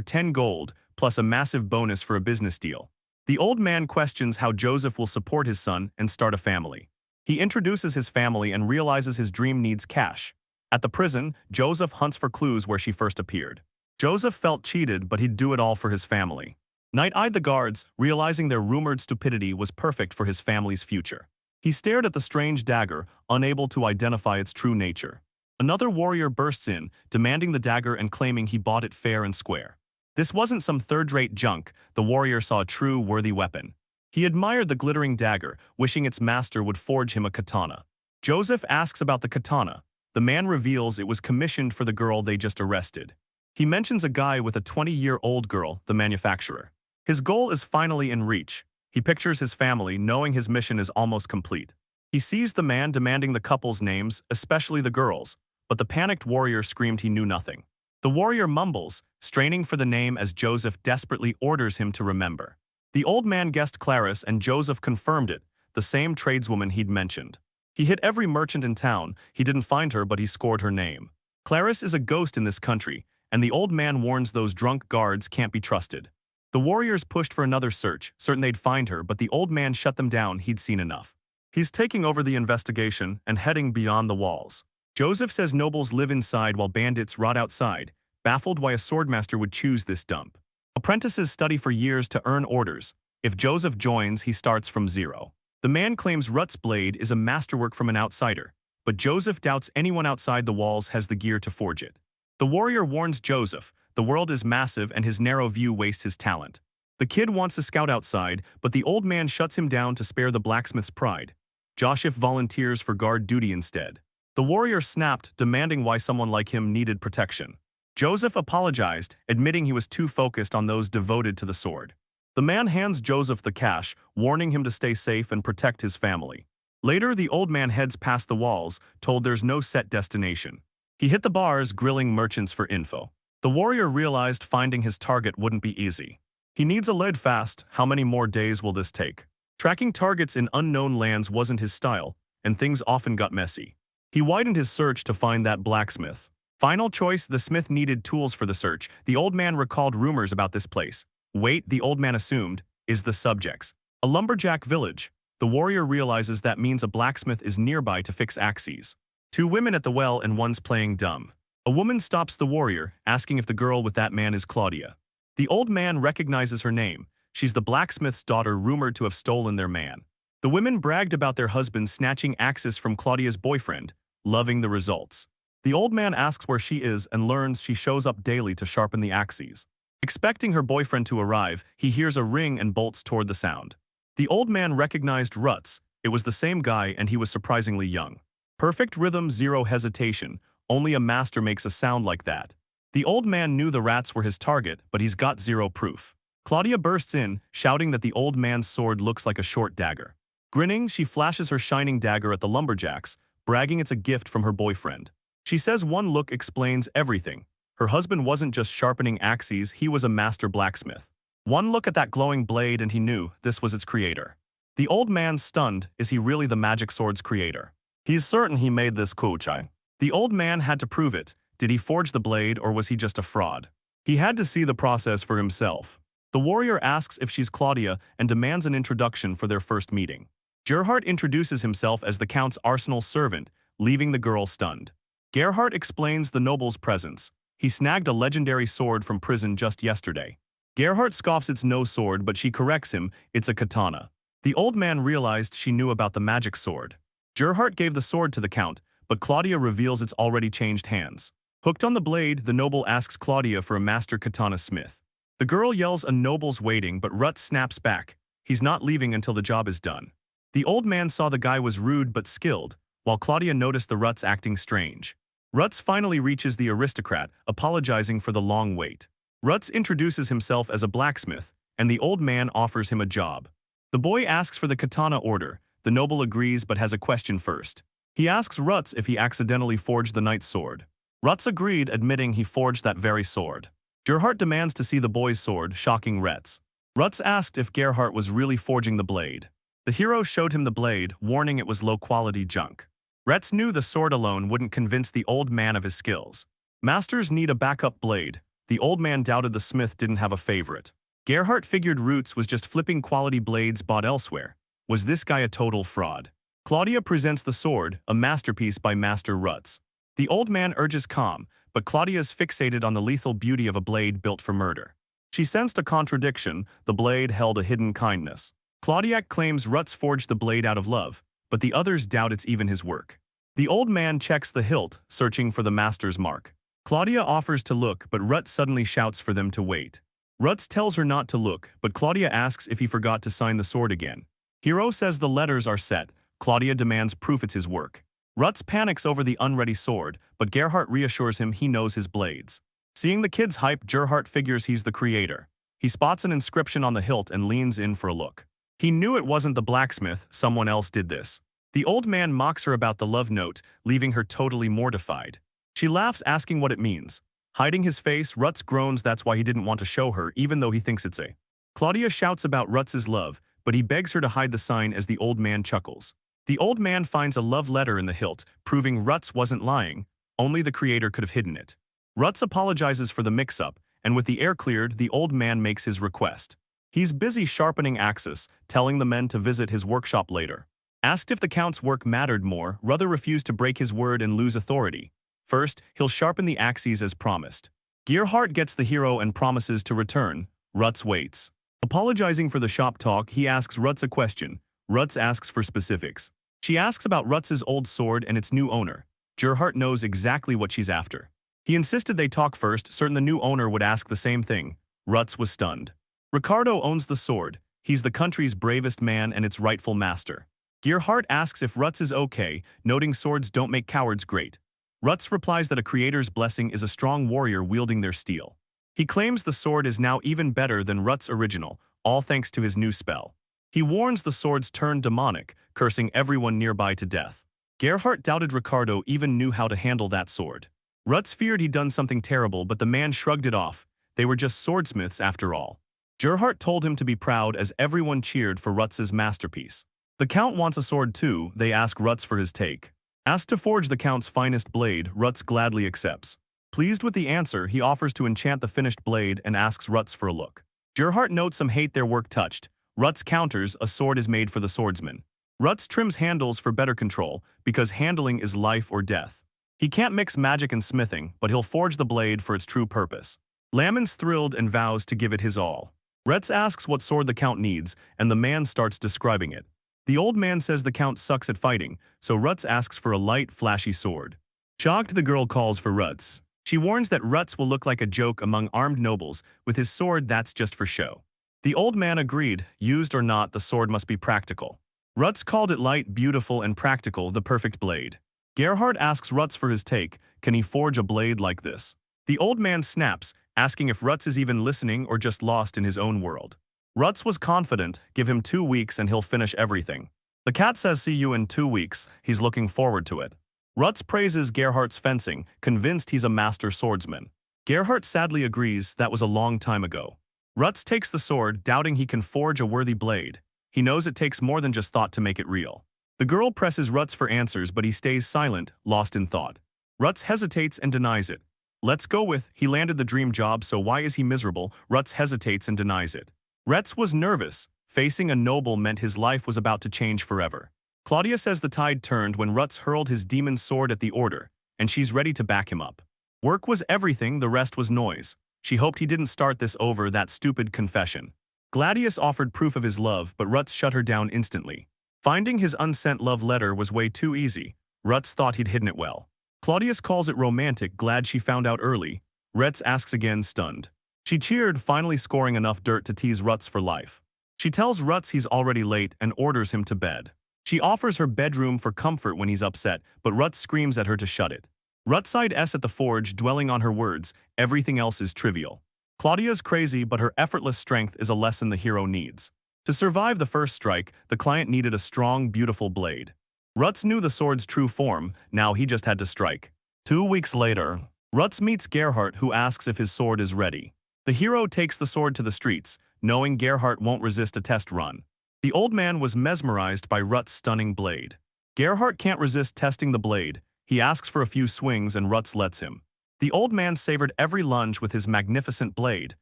10 gold, plus a massive bonus for a business deal. The old man questions how Joseph will support his son and start a family. He introduces his family and realizes his dream needs cash. At the prison, Joseph hunts for clues where she first appeared. Joseph felt cheated, but he'd do it all for his family. Knight eyed the guards, realizing their rumored stupidity was perfect for his family's future. He stared at the strange dagger, unable to identify its true nature. Another warrior bursts in, demanding the dagger and claiming he bought it fair and square. This wasn't some third-rate junk. The warrior saw a true, worthy weapon. He admired the glittering dagger, wishing its master would forge him a katana. Joseph asks about the katana. The man reveals it was commissioned for the girl they just arrested. He mentions a guy with a 20-year-old girl, the manufacturer. His goal is finally in reach. He pictures his family, knowing his mission is almost complete. He sees the man demanding the couple's names, especially the girl's, but the panicked warrior screamed he knew nothing. The warrior mumbles, straining for the name as Joseph desperately orders him to remember. The old man guessed Clarice and Joseph confirmed it, the same tradeswoman he'd mentioned. He hit every merchant in town. He didn't find her, but he scored her name. Clarice is a ghost in this country, and the old man warns those drunk guards can't be trusted. The warriors pushed for another search, certain they'd find her, but the old man shut them down. He'd seen enough. He's taking over the investigation and heading beyond the walls. Joseph says nobles live inside while bandits rot outside, baffled why a swordmaster would choose this dump. Apprentices study for years to earn orders. If Joseph joins, he starts from zero. The man claims Rut's blade is a masterwork from an outsider, but Joseph doubts anyone outside the walls has the gear to forge it. The warrior warns Joseph, the world is massive and his narrow view wastes his talent. The kid wants to scout outside, but the old man shuts him down to spare the blacksmith's pride. Joseph volunteers for guard duty instead. The warrior snapped, demanding why someone like him needed protection. Joseph apologized, admitting he was too focused on those devoted to the sword. The man hands Joseph the cash, warning him to stay safe and protect his family. Later, the old man heads past the walls, told there's no set destination. He hit the bars, grilling merchants for info. The warrior realized finding his target wouldn't be easy. He needs a lead fast. How many more days will this take? Tracking targets in unknown lands wasn't his style, and things often got messy. He widened his search to find that blacksmith. Final choice, the smith needed tools for the search. The old man recalled rumors about this place. Wait, the old man assumed, is the subjects. A lumberjack village. The warrior realizes that means a blacksmith is nearby to fix axes. 2 women at the well and one's playing dumb. A woman stops the warrior, asking if the girl with that man is Claudia. The old man recognizes her name. She's the blacksmith's daughter rumored to have stolen their man. The women bragged about their husbands snatching axes from Claudia's boyfriend, loving the results. The old man asks where she is and learns she shows up daily to sharpen the axes. Expecting her boyfriend to arrive, he hears a ring and bolts toward the sound. The old man recognized Ruts. It was the same guy and he was surprisingly young. Perfect rhythm, zero hesitation. Only a master makes a sound like that. The old man knew the rats were his target, but he's got zero proof. Claudia bursts in, shouting that the old man's sword looks like a short dagger. Grinning, she flashes her shining dagger at the lumberjacks, bragging it's a gift from her boyfriend. She says one look explains everything. Her husband wasn't just sharpening axes, he was a master blacksmith. One look at that glowing blade and he knew this was its creator. The old man's stunned. Is he really the magic sword's creator? He's certain he made this kuchai. The old man had to prove it. Did he forge the blade or was he just a fraud? He had to see the process for himself. The warrior asks if she's Claudia and demands an introduction for their first meeting. Gerhardt introduces himself as the Count's arsenal servant, leaving the girl stunned. Gerhardt explains the noble's presence. He snagged a legendary sword from prison just yesterday. Gerhardt scoffs it's no sword, but she corrects him, it's a katana. The old man realized she knew about the magic sword. Gerhardt gave the sword to the Count, but Claudia reveals it's already changed hands. Hooked on the blade, the noble asks Claudia for a master katana smith. The girl yells a noble's waiting, but Rut snaps back. He's not leaving until the job is done. The old man saw the guy was rude but skilled, while Claudia noticed the Ruts acting strange. Ruts finally reaches the aristocrat, apologizing for the long wait. Ruts introduces himself as a blacksmith, and the old man offers him a job. The boy asks for the katana order. The noble agrees but has a question first. He asks Ruts if he accidentally forged the knight's sword. Ruts agreed, admitting he forged that very sword. Gerhardt demands to see the boy's sword, shocking Ruts. Rutz asked if Gerhardt was really forging the blade. The hero showed him the blade, warning it was low-quality junk. Rutz knew the sword alone wouldn't convince the old man of his skills. Masters need a backup blade. The old man doubted the smith didn't have a favorite. Gerhardt figured Roots was just flipping quality blades bought elsewhere. Was this guy a total fraud? Claudia presents the sword, a masterpiece by Master Rutz. The old man urges calm, but Claudia's fixated on the lethal beauty of a blade built for murder. She sensed a contradiction. The blade held a hidden kindness. Claudia claims Rutz forged the blade out of love, but the others doubt it's even his work. The old man checks the hilt, searching for the master's mark. Claudia offers to look, but Rutz suddenly shouts for them to wait. Rutz tells her not to look, but Claudia asks if he forgot to sign the sword again. Hero says the letters are set. Claudia demands proof it's his work. Rutz panics over the unready sword, but Gerhardt reassures him he knows his blades. Seeing the kids hype, Gerhardt figures he's the creator. He spots an inscription on the hilt and leans in for a look. He knew it wasn't the blacksmith, someone else did this. The old man mocks her about the love note, leaving her totally mortified. She laughs, asking what it means. Hiding his face, Rutz groans that's why he didn't want to show her, even though he thinks it's a. Claudia shouts about Rutz's love, but he begs her to hide the sign as the old man chuckles. The old man finds a love letter in the hilt, proving Rutz wasn't lying. Only the creator could have hidden it. Rutz apologizes for the mix-up, and with the air cleared, the old man makes his request. He's busy sharpening axes, telling the men to visit his workshop later. Asked if the count's work mattered more, Ruther refused to break his word and lose authority. First, he'll sharpen the axes as promised. Gerhardt gets the hero and promises to return. Rutz waits. Apologizing for the shop talk, he asks Rutz a question. Rutz asks for specifics. She asks about Rutz's old sword and its new owner. Gerhardt knows exactly what she's after. He insisted they talk first, certain the new owner would ask the same thing. Rutz was stunned. Ricardo owns the sword. He's the country's bravest man and its rightful master. Gerhardt asks if Rutz is okay, noting swords don't make cowards great. Rutz replies that a creator's blessing is a strong warrior wielding their steel. He claims the sword is now even better than Rutz's original, all thanks to his new spell. He warns the swords turn demonic, cursing everyone nearby to death. Gerhardt doubted Ricardo even knew how to handle that sword. Rutz feared he'd done something terrible, but the man shrugged it off. They were just swordsmiths after all. Gerhardt told him to be proud as everyone cheered for Rutz's masterpiece. The Count wants a sword too, they ask Rutz for his take. Asked to forge the Count's finest blade, Rutz gladly accepts. Pleased with the answer, he offers to enchant the finished blade and asks Rutz for a look. Gerhardt notes some hate their work touched. Rutz counters, a sword is made for the swordsman. Rutz trims handles for better control, because handling is life or death. He can't mix magic and smithing, but he'll forge the blade for its true purpose. Lamon's thrilled and vows to give it his all. Rutz asks what sword the Count needs, and the man starts describing it. The old man says the Count sucks at fighting, so Rutz asks for a light, flashy sword. Shocked, the girl calls for Rutz. She warns that Rutz will look like a joke among armed nobles, with his sword that's just for show. The old man agreed, used or not, the sword must be practical. Rutz called it light, beautiful, and practical, the perfect blade. Gerhardt asks Rutz for his take, can he forge a blade like this? The old man snaps, asking if Rutz is even listening or just lost in his own world. Rutz was confident, give him 2 weeks and he'll finish everything. The cat says see you in 2 weeks, he's looking forward to it. Rutz praises Gerhardt's fencing, convinced he's a master swordsman. Gerhardt sadly agrees that was a long time ago. Rutz takes the sword, doubting he can forge a worthy blade. He knows it takes more than just thought to make it real. The girl presses Rutz for answers, but he stays silent, lost in thought. Rutz hesitates and denies it. Let's go with, he landed the dream job, so why is he miserable? Rutz hesitates and denies it. Rutz was nervous. Facing a noble meant his life was about to change forever. Claudia says the tide turned when Rutz hurled his demon sword at the order, and she's ready to back him up. Work was everything, the rest was noise. She hoped he didn't start this over that stupid confession. Gladius offered proof of his love, but Rutz shut her down instantly. Finding his unsent love letter was way too easy. Rutz thought he'd hidden it well. Claudius calls it romantic, glad she found out early. Rutz asks again, stunned. She cheered, finally scoring enough dirt to tease Rutz for life. She tells Rutz he's already late and orders him to bed. She offers her bedroom for comfort when he's upset, but Rutz screams at her to shut it. Rutz sighed at the forge, dwelling on her words, everything else is trivial. Claudia's crazy, but her effortless strength is a lesson the hero needs. To survive the first strike, the client needed a strong, beautiful blade. Rutz knew the sword's true form, now he just had to strike. 2 weeks later, Rutz meets Gerhardt, who asks if his sword is ready. The hero takes the sword to the streets, knowing Gerhardt won't resist a test run. The old man was mesmerized by Rut's stunning blade. Gerhardt can't resist testing the blade. He asks for a few swings and Rutz lets him. The old man savored every lunge with his magnificent blade,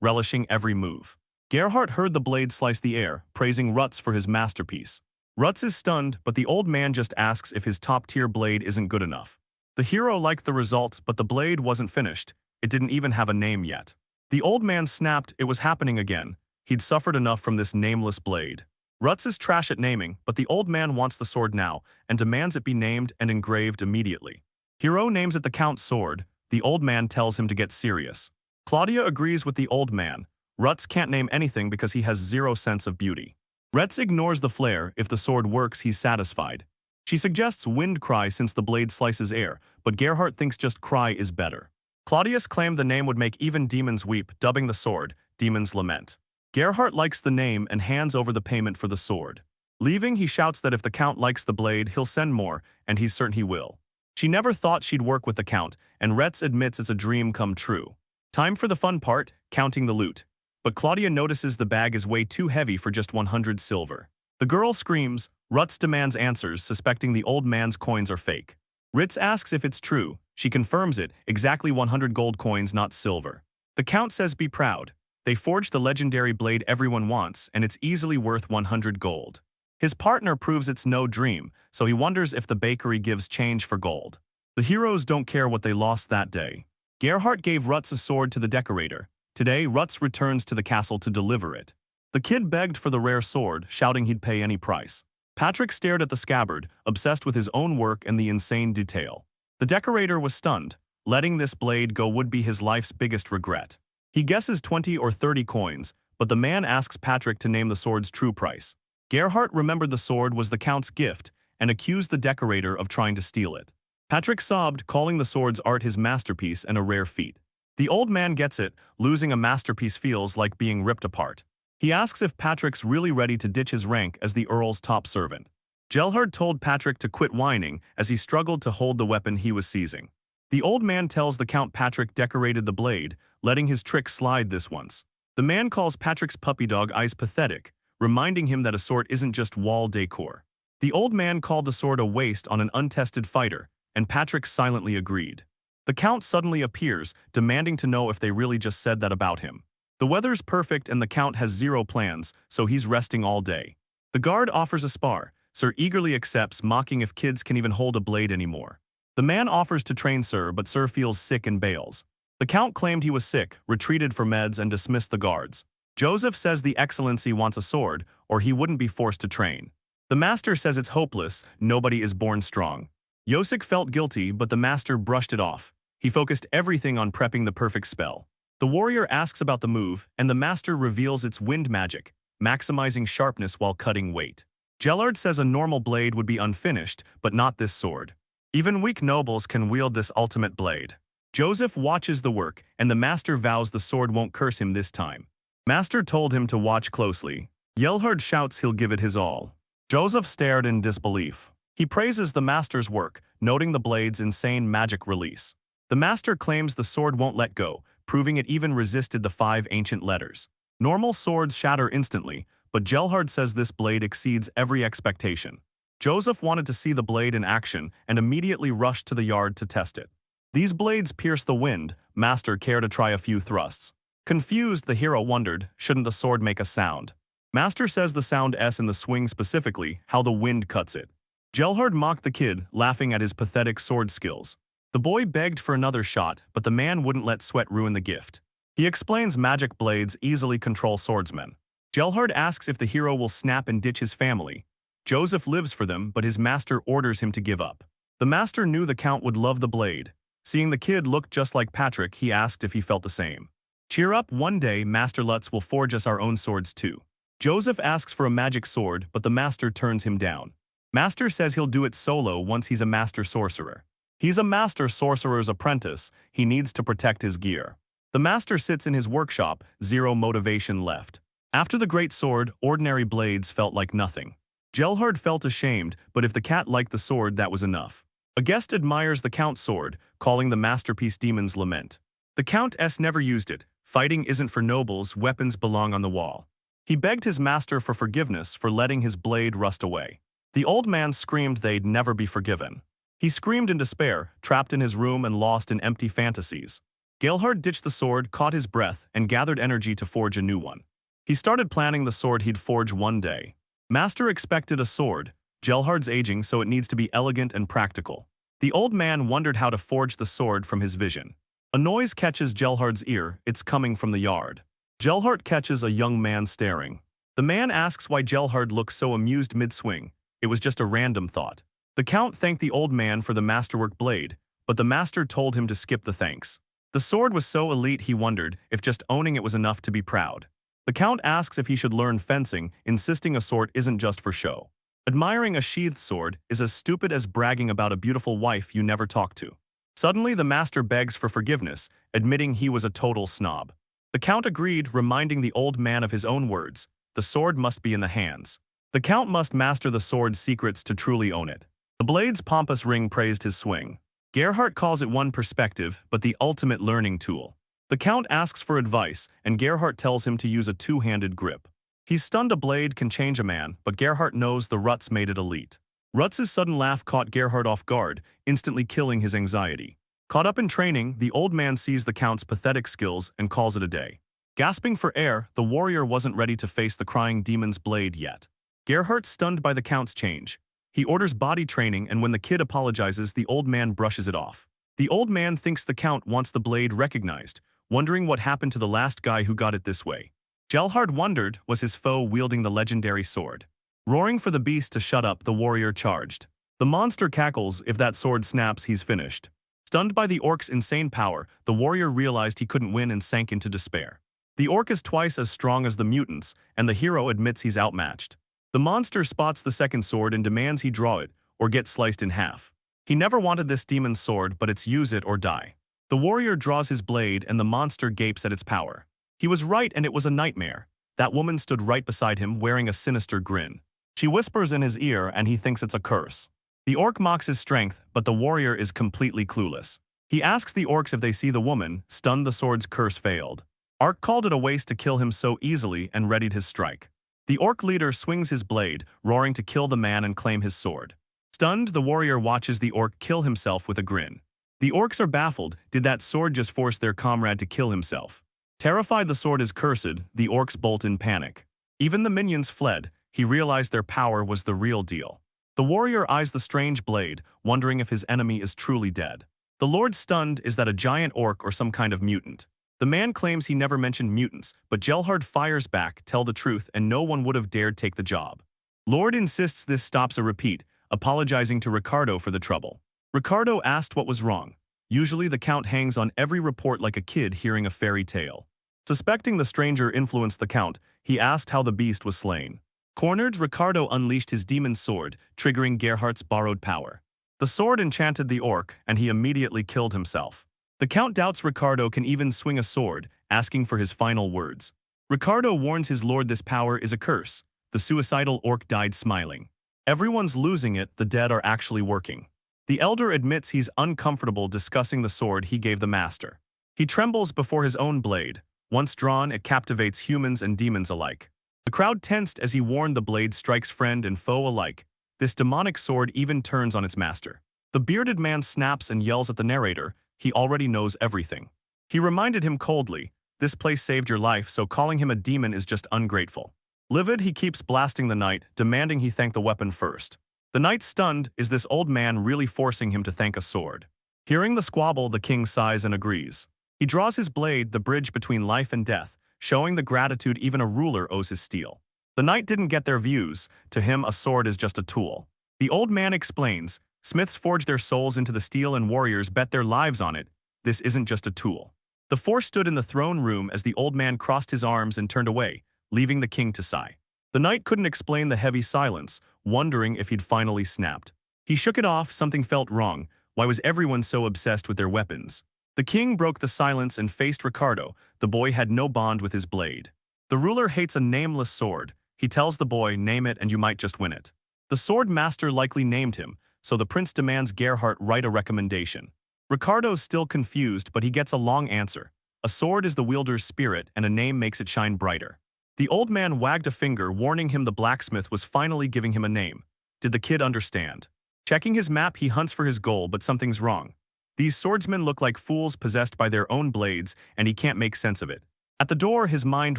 relishing every move. Gerhardt heard the blade slice the air, praising Rutz for his masterpiece. Rutz is stunned, but the old man just asks if his top-tier blade isn't good enough. The hero liked the result, but the blade wasn't finished. It didn't even have a name yet. The old man snapped. It was happening again. He'd suffered enough from this nameless blade. Rutz is trash at naming, but the old man wants the sword now and demands it be named and engraved immediately. Hero names it the Count's sword. The old man tells him to get serious. Claudia agrees with the old man. Rutz can't name anything because he has zero sense of beauty. Rutz ignores the flare. If the sword works, he's satisfied. She suggests wind cry since the blade slices air, but Gerhardt thinks just cry is better. Claudius claimed the name would make even demons weep, dubbing the sword Demon's Lament. Gerhardt likes the name and hands over the payment for the sword. Leaving, he shouts that if the Count likes the blade, he'll send more, and he's certain he will. She never thought she'd work with the Count, and Rutz admits it's a dream come true. Time for the fun part, counting the loot. But Claudia notices the bag is way too heavy for just 100 silver. The girl screams. Rutz demands answers, suspecting the old man's coins are fake. Ritz asks if it's true. She confirms it, exactly 100 gold coins, not silver. The Count says be proud. They forged the legendary blade everyone wants, and it's easily worth 100 gold. His partner proves it's no dream, so he wonders if the bakery gives change for gold. The heroes don't care what they lost that day. Gerhardt gave Rutz a sword to the decorator. Today, Rutz returns to the castle to deliver it. The kid begged for the rare sword, shouting he'd pay any price. Patrick stared at the scabbard, obsessed with his own work and the insane detail. The decorator was stunned. Letting this blade go would be his life's biggest regret. He guesses 20 or 30 coins, but the man asks Patrick to name the sword's true price. Gerhardt remembered the sword was the Count's gift and accused the decorator of trying to steal it. Patrick sobbed, calling the sword's art his masterpiece and a rare feat. The old man gets it. Losing a masterpiece feels like being ripped apart. He asks if Patrick's really ready to ditch his rank as the Earl's top servant. Gerhardt told Patrick to quit whining as he struggled to hold the weapon he was seizing. The old man tells the Count Patrick decorated the blade, letting his trick slide this once. The man calls Patrick's puppy dog eyes pathetic, reminding him that a sword isn't just wall decor. The old man called the sword a waste on an untested fighter, and Patrick silently agreed. The Count suddenly appears, demanding to know if they really just said that about him. The weather's perfect and the Count has zero plans, so he's resting all day. The guard offers a spar. Sir eagerly accepts, mocking if kids can even hold a blade anymore. The man offers to train Sir, but Sir feels sick and bails. The Count claimed he was sick, retreated for meds, and dismissed the guards. Joseph says the Excellency wants a sword, or he wouldn't be forced to train. The Master says it's hopeless, nobody is born strong. Yosik felt guilty, but the Master brushed it off. He focused everything on prepping the perfect spell. The warrior asks about the move, and the Master reveals it's wind magic, maximizing sharpness while cutting weight. Gerhardt says a normal blade would be unfinished, but not this sword. Even weak nobles can wield this ultimate blade. Joseph watches the work, and the Master vows the sword won't curse him this time. Master told him to watch closely. Gerhardt shouts he'll give it his all. Joseph stared in disbelief. He praises the Master's work, noting the blade's insane magic release. The Master claims the sword won't let go, proving it even resisted the 5 ancient letters. Normal swords shatter instantly, but Gerhardt says this blade exceeds every expectation. Joseph wanted to see the blade in action and immediately rushed to the yard to test it. These blades pierce the wind. Master care to try a few thrusts. Confused, the hero wondered, shouldn't the sword make a sound? Master says the sound S in the swing specifically, how the wind cuts it. Gerhardt mocked the kid, laughing at his pathetic sword skills. The boy begged for another shot, but the man wouldn't let sweat ruin the gift. He explains magic blades easily control swordsmen. Gerhardt asks if the hero will snap and ditch his family. Joseph lives for them, but his master orders him to give up. The master knew the Count would love the blade. Seeing the kid look just like Patrick, he asked if he felt the same. Cheer up, one day Master Lutz will forge us our own swords too. Joseph asks for a magic sword, but the master turns him down. Master says he'll do it solo once he's a master sorcerer. He's a master sorcerer's apprentice. He needs to protect his gear. The master sits in his workshop, zero motivation left. After the great sword, ordinary blades felt like nothing. Gerhardt felt ashamed, but if the cat liked the sword, that was enough. A guest admires the Count's sword, calling the masterpiece Demon's Lament. The Countess never used it, Fighting isn't for nobles, weapons belong on the wall. He begged his master for forgiveness for letting his blade rust away. The old man screamed they'd never be forgiven. He screamed in despair, trapped in his room and lost in empty fantasies. Gerhard ditched the sword, caught his breath, and gathered energy to forge a new one. He started planning the sword he'd forge one day. Master expected a sword. Gerhard's aging, so it needs to be elegant and practical. The old man wondered how to forge the sword from his vision. A noise catches Gerhard's ear. It's coming from the yard. Gerhard catches a young man staring. The man asks why Gerhard looks so amused mid-swing. It was just a random thought. The count thanked the old man for the masterwork blade, but the master told him to skip the thanks. The sword was so elite he wondered if just owning it was enough to be proud. The count asks if he should learn fencing, insisting a sword isn't just for show. Admiring a sheathed sword is as stupid as bragging about a beautiful wife you never talked to. Suddenly the master begs for forgiveness, admitting he was a total snob. The count agreed, reminding the old man of his own words. The sword must be in the hands. The count must master the sword's secrets to truly own it. The blade's pompous ring praised his swing. Gerhard calls it one perspective, but the ultimate learning tool. The count asks for advice, and Gerhard tells him to use a two-handed grip. He's stunned a blade can change a man, but Gerhard knows the ruts made it elite. Rutz's sudden laugh caught Gerhard off guard, instantly killing his anxiety. Caught up in training, the old man sees the count's pathetic skills and calls it a day. Gasping for air, the warrior wasn't ready to face the crying demon's blade yet. Gerhard stunned by the count's change. He orders body training, and when the kid apologizes, the old man brushes it off. The old man thinks the count wants the blade recognized, wondering what happened to the last guy who got it this way. Gerhard wondered, was his foe wielding the legendary sword? Roaring for the beast to shut up, the warrior charged. The monster cackles. If that sword snaps, he's finished. Stunned by the orc's insane power, the warrior realized he couldn't win and sank into despair. The orc is twice as strong as the mutants, and the hero admits he's outmatched. The monster spots the second sword and demands he draw it, or get sliced in half. He never wanted this demon's sword, but it's use it or die. The warrior draws his blade, and the monster gapes at its power. He was right, and it was a nightmare. That woman stood right beside him, wearing a sinister grin. She whispers in his ear, and he thinks it's a curse. The orc mocks his strength, but the warrior is completely clueless. He asks the orcs if they see the woman. Stunned, the sword's curse failed. Ark called it a waste to kill him so easily and readied his strike. The orc leader swings his blade, roaring to kill the man and claim his sword. Stunned, the warrior watches the orc kill himself with a grin. The orcs are baffled. Did that sword just force their comrade to kill himself? Terrified the sword is cursed, the orcs bolt in panic. Even the minions fled. He realized their power was the real deal. The warrior eyes the strange blade, wondering if his enemy is truly dead. The Lord stunned. Is that a giant orc or some kind of mutant? The man claims he never mentioned mutants, but Gerhard fires back, tell the truth, and no one would have dared take the job. Lord insists this stops a repeat, apologizing to Ricardo for the trouble. Ricardo asked what was wrong. Usually the count hangs on every report like a kid hearing a fairy tale. Suspecting the stranger influenced the count, he asked how the beast was slain. Cornered, Ricardo unleashed his demon sword, triggering Gerhardt's borrowed power. The sword enchanted the orc, and he immediately killed himself. The count doubts Ricardo can even swing a sword, asking for his final words. Ricardo warns his lord this power is a curse. The suicidal orc died smiling. Everyone's losing it, the dead are actually working. The elder admits he's uncomfortable discussing the sword he gave the master. He trembles before his own blade. Once drawn, it captivates humans and demons alike. The crowd tensed as he warned the blade strikes friend and foe alike. This demonic sword even turns on its master. The bearded man snaps and yells at the narrator. He already knows everything. He reminded him coldly, this place saved your life, so calling him a demon is just ungrateful. Livid, he keeps blasting the knight, demanding he thank the weapon first. The knight stunned. Is this old man really forcing him to thank a sword? Hearing the squabble, the king sighs and agrees. He draws his blade, the bridge between life and death, showing the gratitude even a ruler owes his steel. The knight didn't get their views. To him, a sword is just a tool. The old man explains, smiths forge their souls into the steel and warriors bet their lives on it. This isn't just a tool. The four stood in the throne room as the old man crossed his arms and turned away, leaving the king to sigh. The knight couldn't explain the heavy silence, wondering if he'd finally snapped. He shook it off. Something felt wrong. Why was everyone so obsessed with their weapons? The king broke the silence and faced Ricardo. The boy had no bond with his blade. The ruler hates a nameless sword. He tells the boy, name it and you might just win it. The sword master likely named him, so the prince demands Gerhardt write a recommendation. Ricardo's still confused, but he gets a long answer. A sword is the wielder's spirit, and a name makes it shine brighter. The old man wagged a finger, warning him the blacksmith was finally giving him a name. Did the kid understand? Checking his map, he hunts for his goal, but something's wrong. These swordsmen look like fools possessed by their own blades, and he can't make sense of it. At the door, his mind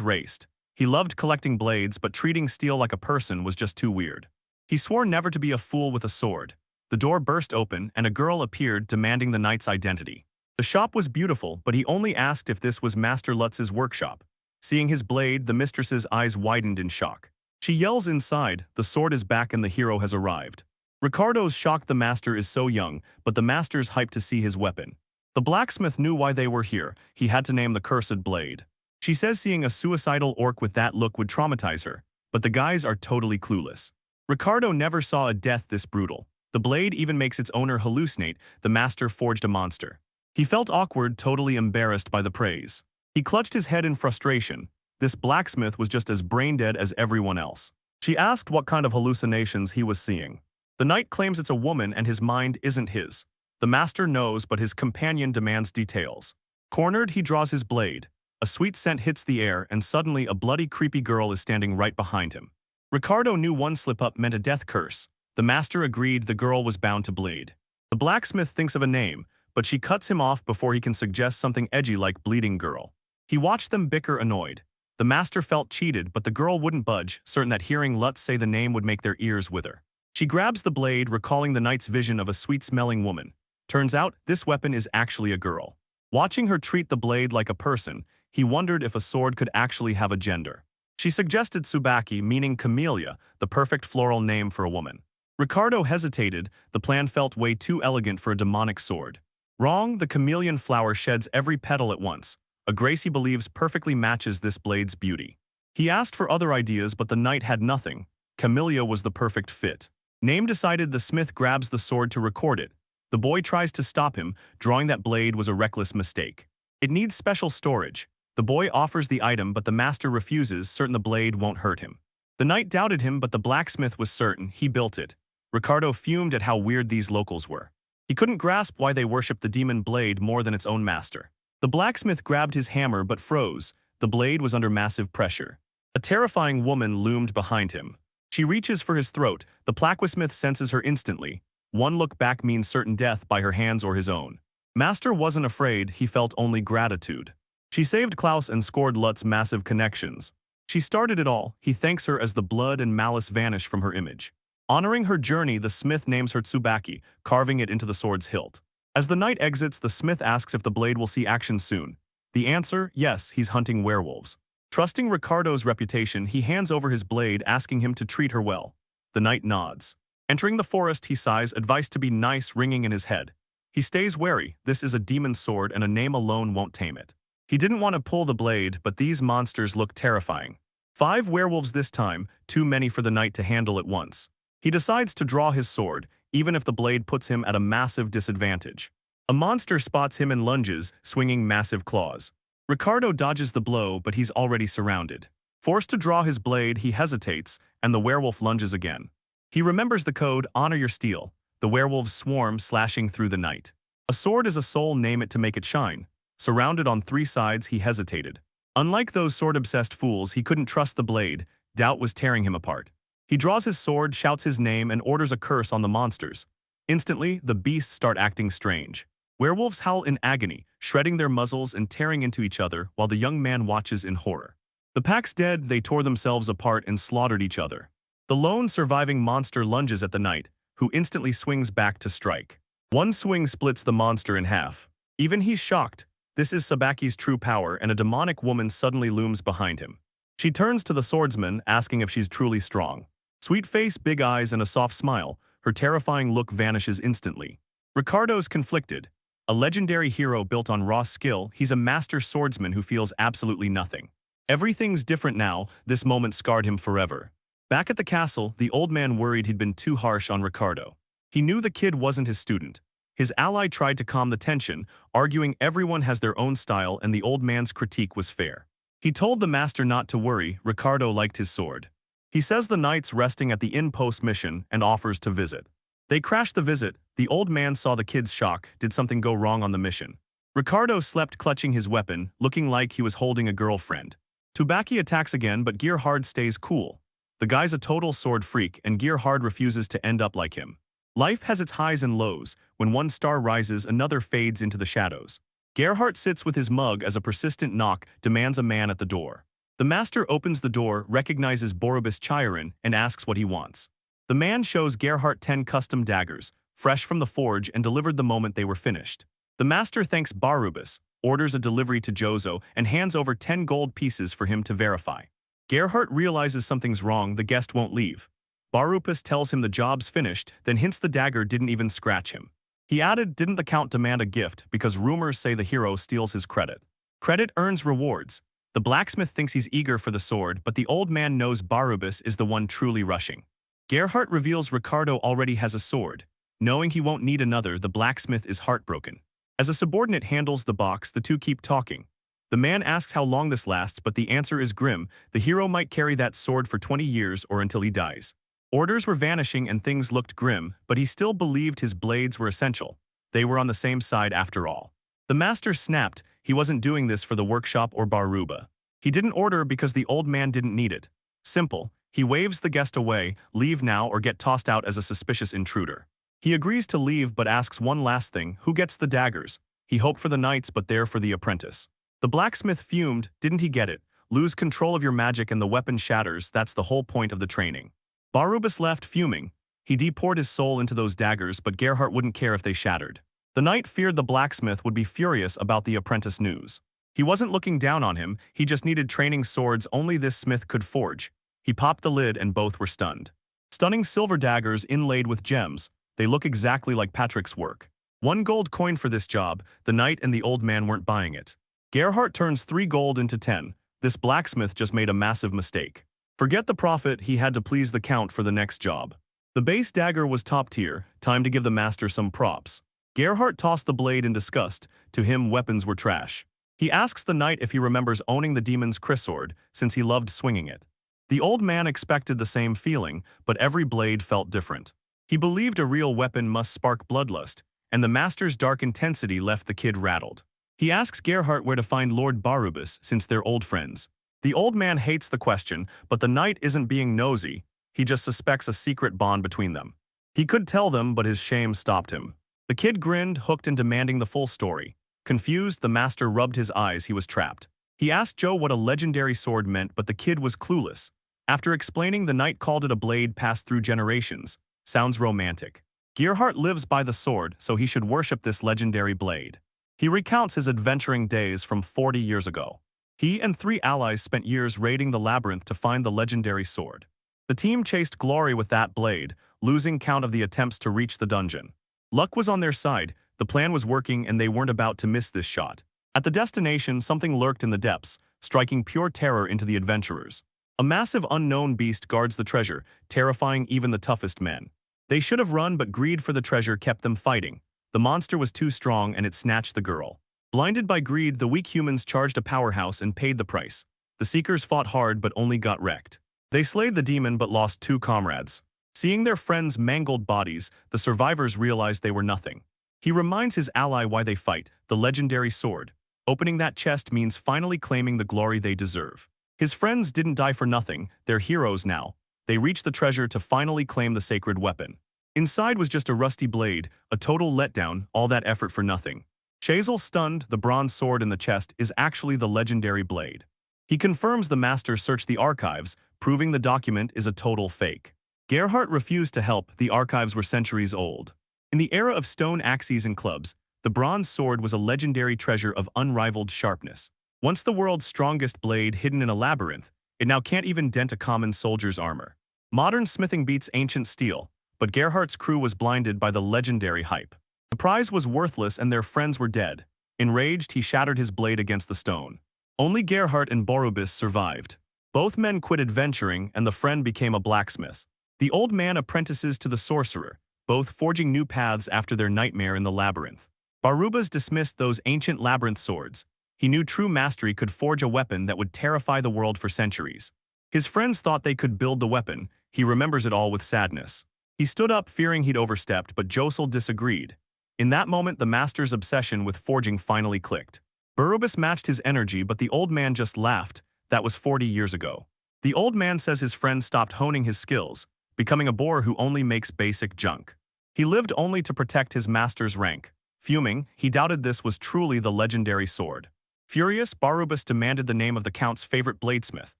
raced. He loved collecting blades, but treating steel like a person was just too weird. He swore never to be a fool with a sword. The door burst open, and a girl appeared demanding the knight's identity. The shop was beautiful, but he only asked if this was Master Lutz's workshop. Seeing his blade, the mistress's eyes widened in shock. She yells inside, the sword is back and the hero has arrived. Ricardo's shocked the master is so young, but the master's hyped to see his weapon. The blacksmith knew why they were here. He had to name the cursed blade. She says seeing a suicidal orc with that look would traumatize her, but the guys are totally clueless. Ricardo never saw a death this brutal. The blade even makes its owner hallucinate. The master forged a monster. He felt awkward, totally embarrassed by the praise. He clutched his head in frustration. This blacksmith was just as brain-dead as everyone else. She asked what kind of hallucinations he was seeing. The knight claims it's a woman and his mind isn't his. The master knows, but his companion demands details. Cornered, he draws his blade. A sweet scent hits the air, and suddenly a bloody, creepy girl is standing right behind him. Ricardo knew one slip-up meant a death curse. The master agreed the girl was bound to bleed. The blacksmith thinks of a name, but she cuts him off before he can suggest something edgy like bleeding girl. He watched them bicker, annoyed. The master felt cheated, but the girl wouldn't budge, certain that hearing Lutz say the name would make their ears wither. She grabs the blade, recalling the knight's vision of a sweet-smelling woman. Turns out, this weapon is actually a girl. Watching her treat the blade like a person, he wondered if a sword could actually have a gender. She suggested Tsubaki, meaning camellia, the perfect floral name for a woman. Ricardo hesitated. The plan felt way too elegant for a demonic sword. Wrong, the chameleon flower sheds every petal at once. A grace he believes perfectly matches this blade's beauty. He asked for other ideas, but the knight had nothing. Camellia was the perfect fit. Name decided, the smith grabs the sword to record it. The boy tries to stop him, drawing that blade was a reckless mistake. It needs special storage. The boy offers the item, but the master refuses, certain the blade won't hurt him. The knight doubted him, but the blacksmith was certain he built it. Ricardo fumed at how weird these locals were. He couldn't grasp why they worshipped the demon blade more than its own master. The blacksmith grabbed his hammer but froze. The blade was under massive pressure. A terrifying woman loomed behind him. She reaches for his throat. The blacksmith senses her instantly. One look back means certain death by her hands or his own. Master wasn't afraid, he felt only gratitude. She saved Klaus and scored Lutz massive connections. She started it all. He thanks her as the blood and malice vanish from her image. Honoring her journey, the smith names her Tsubaki, carving it into the sword's hilt. As the knight exits, the smith asks if the blade will see action soon. The answer, yes, he's hunting werewolves. Trusting Ricardo's reputation, he hands over his blade, asking him to treat her well. The knight nods. Entering the forest, he sighs, advice to be nice ringing in his head. He stays wary. This is a demon sword, and a name alone won't tame it. He didn't want to pull the blade, but these monsters look terrifying. 5 werewolves this time, too many for the knight to handle at once. He decides to draw his sword, even if the blade puts him at a massive disadvantage. A monster spots him and lunges, swinging massive claws. Ricardo dodges the blow, but he's already surrounded. Forced to draw his blade, he hesitates, and the werewolf lunges again. He remembers the code, honor your steel. The werewolves swarm, slashing through the night. A sword is a soul, name it to make it shine. Surrounded on 3 sides, he hesitated. Unlike those sword-obsessed fools, he couldn't trust the blade. Doubt was tearing him apart. He draws his sword, shouts his name, and orders a curse on the monsters. Instantly, the beasts start acting strange. Werewolves howl in agony, shredding their muzzles and tearing into each other, while the young man watches in horror. The pack's dead, they tore themselves apart and slaughtered each other. The lone surviving monster lunges at the knight, who instantly swings back to strike. One swing splits the monster in half. Even he's shocked. This is Tsubaki's true power, and a demonic woman suddenly looms behind him. She turns to the swordsman, asking if she's truly strong. Sweet face, big eyes, and a soft smile, her terrifying look vanishes instantly. Ricardo's conflicted. A legendary hero built on raw skill, he's a master swordsman who feels absolutely nothing. Everything's different now, this moment scarred him forever. Back at the castle, the old man worried he'd been too harsh on Ricardo. He knew the kid wasn't his student. His ally tried to calm the tension, arguing everyone has their own style and the old man's critique was fair. He told the master not to worry, Ricardo liked his sword. He says the knight's resting at the inn post-mission and offers to visit. They crash the visit. The old man saw the kid's shock. Did something go wrong on the mission? Ricardo slept clutching his weapon, looking like he was holding a girlfriend. Tsubaki attacks again, but Gearhard stays cool. The guy's a total sword freak, and Gearhard refuses to end up like him. Life has its highs and lows. When one star rises, another fades into the shadows. Gerhardt sits with his mug as a persistent knock demands a man at the door. The master opens the door, recognizes Borubis Chiron, and asks what he wants. The man shows Gerhardt 10 custom daggers, fresh from the forge and delivered the moment they were finished. The master thanks Borubis, orders a delivery to Jozo, and hands over 10 gold pieces for him to verify. Gerhardt realizes something's wrong, the guest won't leave. Borubis tells him the job's finished, then hints the dagger didn't even scratch him. He added, didn't the count demand a gift because rumors say the hero steals his credit. Credit earns rewards. The blacksmith thinks he's eager for the sword, but the old man knows Borubis is the one truly rushing. Gerhardt reveals Ricardo already has a sword. Knowing he won't need another, the blacksmith is heartbroken. As a subordinate handles the box, the two keep talking. The man asks how long this lasts, but the answer is grim. The hero might carry that sword for 20 years or until he dies. Orders were vanishing and things looked grim, but he still believed his blades were essential. They were on the same side after all. The master snapped. He wasn't doing this for the workshop or Baruba. He didn't order because the old man didn't need it. Simple. He waves the guest away, leave now or get tossed out as a suspicious intruder. He agrees to leave but asks one last thing, who gets the daggers? He hoped for the knights but they're for the apprentice. The blacksmith fumed, didn't he get it? Lose control of your magic and the weapon shatters, that's the whole point of the training. Borubis left fuming. He poured his soul into those daggers, but Gerhardt wouldn't care if they shattered. The knight feared the blacksmith would be furious about the apprentice news. He wasn't looking down on him, he just needed training swords only this smith could forge. He popped the lid and both were stunned. Stunning silver daggers inlaid with gems. They look exactly like Patrick's work. 1 gold coin for this job, the knight and the old man weren't buying it. Gerhardt turns 3 gold into 10. This blacksmith just made a massive mistake. Forget the profit, he had to please the count for the next job. The base dagger was top tier, time to give the master some props. Gerhardt tossed the blade in disgust. To him, weapons were trash. He asks the knight if he remembers owning the demon's chrysword, since he loved swinging it. The old man expected the same feeling, but every blade felt different. He believed a real weapon must spark bloodlust, and the master's dark intensity left the kid rattled. He asks Gerhardt where to find Lord Borubis, since they're old friends. The old man hates the question, but the knight isn't being nosy, he just suspects a secret bond between them. He could tell them, but his shame stopped him. The kid grinned, hooked and demanding the full story. Confused, the master rubbed his eyes, he was trapped. He asked Joe what a legendary sword meant, but the kid was clueless. After explaining, the knight called it a blade passed through generations. Sounds romantic. Gerhardt lives by the sword, so he should worship this legendary blade. He recounts his adventuring days from 40 years ago. He and 3 allies spent years raiding the labyrinth to find the legendary sword. The team chased glory with that blade, losing count of the attempts to reach the dungeon. Luck was on their side, the plan was working and they weren't about to miss this shot. At the destination, something lurked in the depths, striking pure terror into the adventurers. A massive unknown beast guards the treasure, terrifying even the toughest men. They should have run, but greed for the treasure kept them fighting. The monster was too strong and it snatched the girl. Blinded by greed, the weak humans charged a powerhouse and paid the price. The seekers fought hard but only got wrecked. They slayed the demon but lost 2 comrades. Seeing their friends' mangled bodies, the survivors realized they were nothing. He reminds his ally why they fight, the legendary sword. Opening that chest means finally claiming the glory they deserve. His friends didn't die for nothing, they're heroes now. They reached the treasure to finally claim the sacred weapon. Inside was just a rusty blade, a total letdown, all that effort for nothing. Chazal, stunned, the bronze sword in the chest is actually the legendary blade. He confirms the master searched the archives, proving the document is a total fake. Gerhardt refused to help, the archives were centuries old. In the era of stone axes and clubs, the bronze sword was a legendary treasure of unrivaled sharpness. Once the world's strongest blade hidden in a labyrinth, it now can't even dent a common soldier's armor. Modern smithing beats ancient steel, but Gerhardt's crew was blinded by the legendary hype. The prize was worthless and their friends were dead. Enraged, he shattered his blade against the stone. Only Gerhardt and Borubis survived. Both men quit adventuring and the friend became a blacksmith. The old man apprentices to the sorcerer, both forging new paths after their nightmare in the labyrinth. Borubis dismissed those ancient labyrinth swords. He knew true mastery could forge a weapon that would terrify the world for centuries. His friends thought they could build the weapon. He remembers it all with sadness. He stood up fearing he'd overstepped, but Josel disagreed. In that moment, the master's obsession with forging finally clicked. Barubus matched his energy, but the old man just laughed. That was 40 years ago. The old man says his friend stopped honing his skills, becoming a boor who only makes basic junk. He lived only to protect his master's rank. Fuming, he doubted this was truly the legendary sword. Furious, Barubus demanded the name of the Count's favorite bladesmith,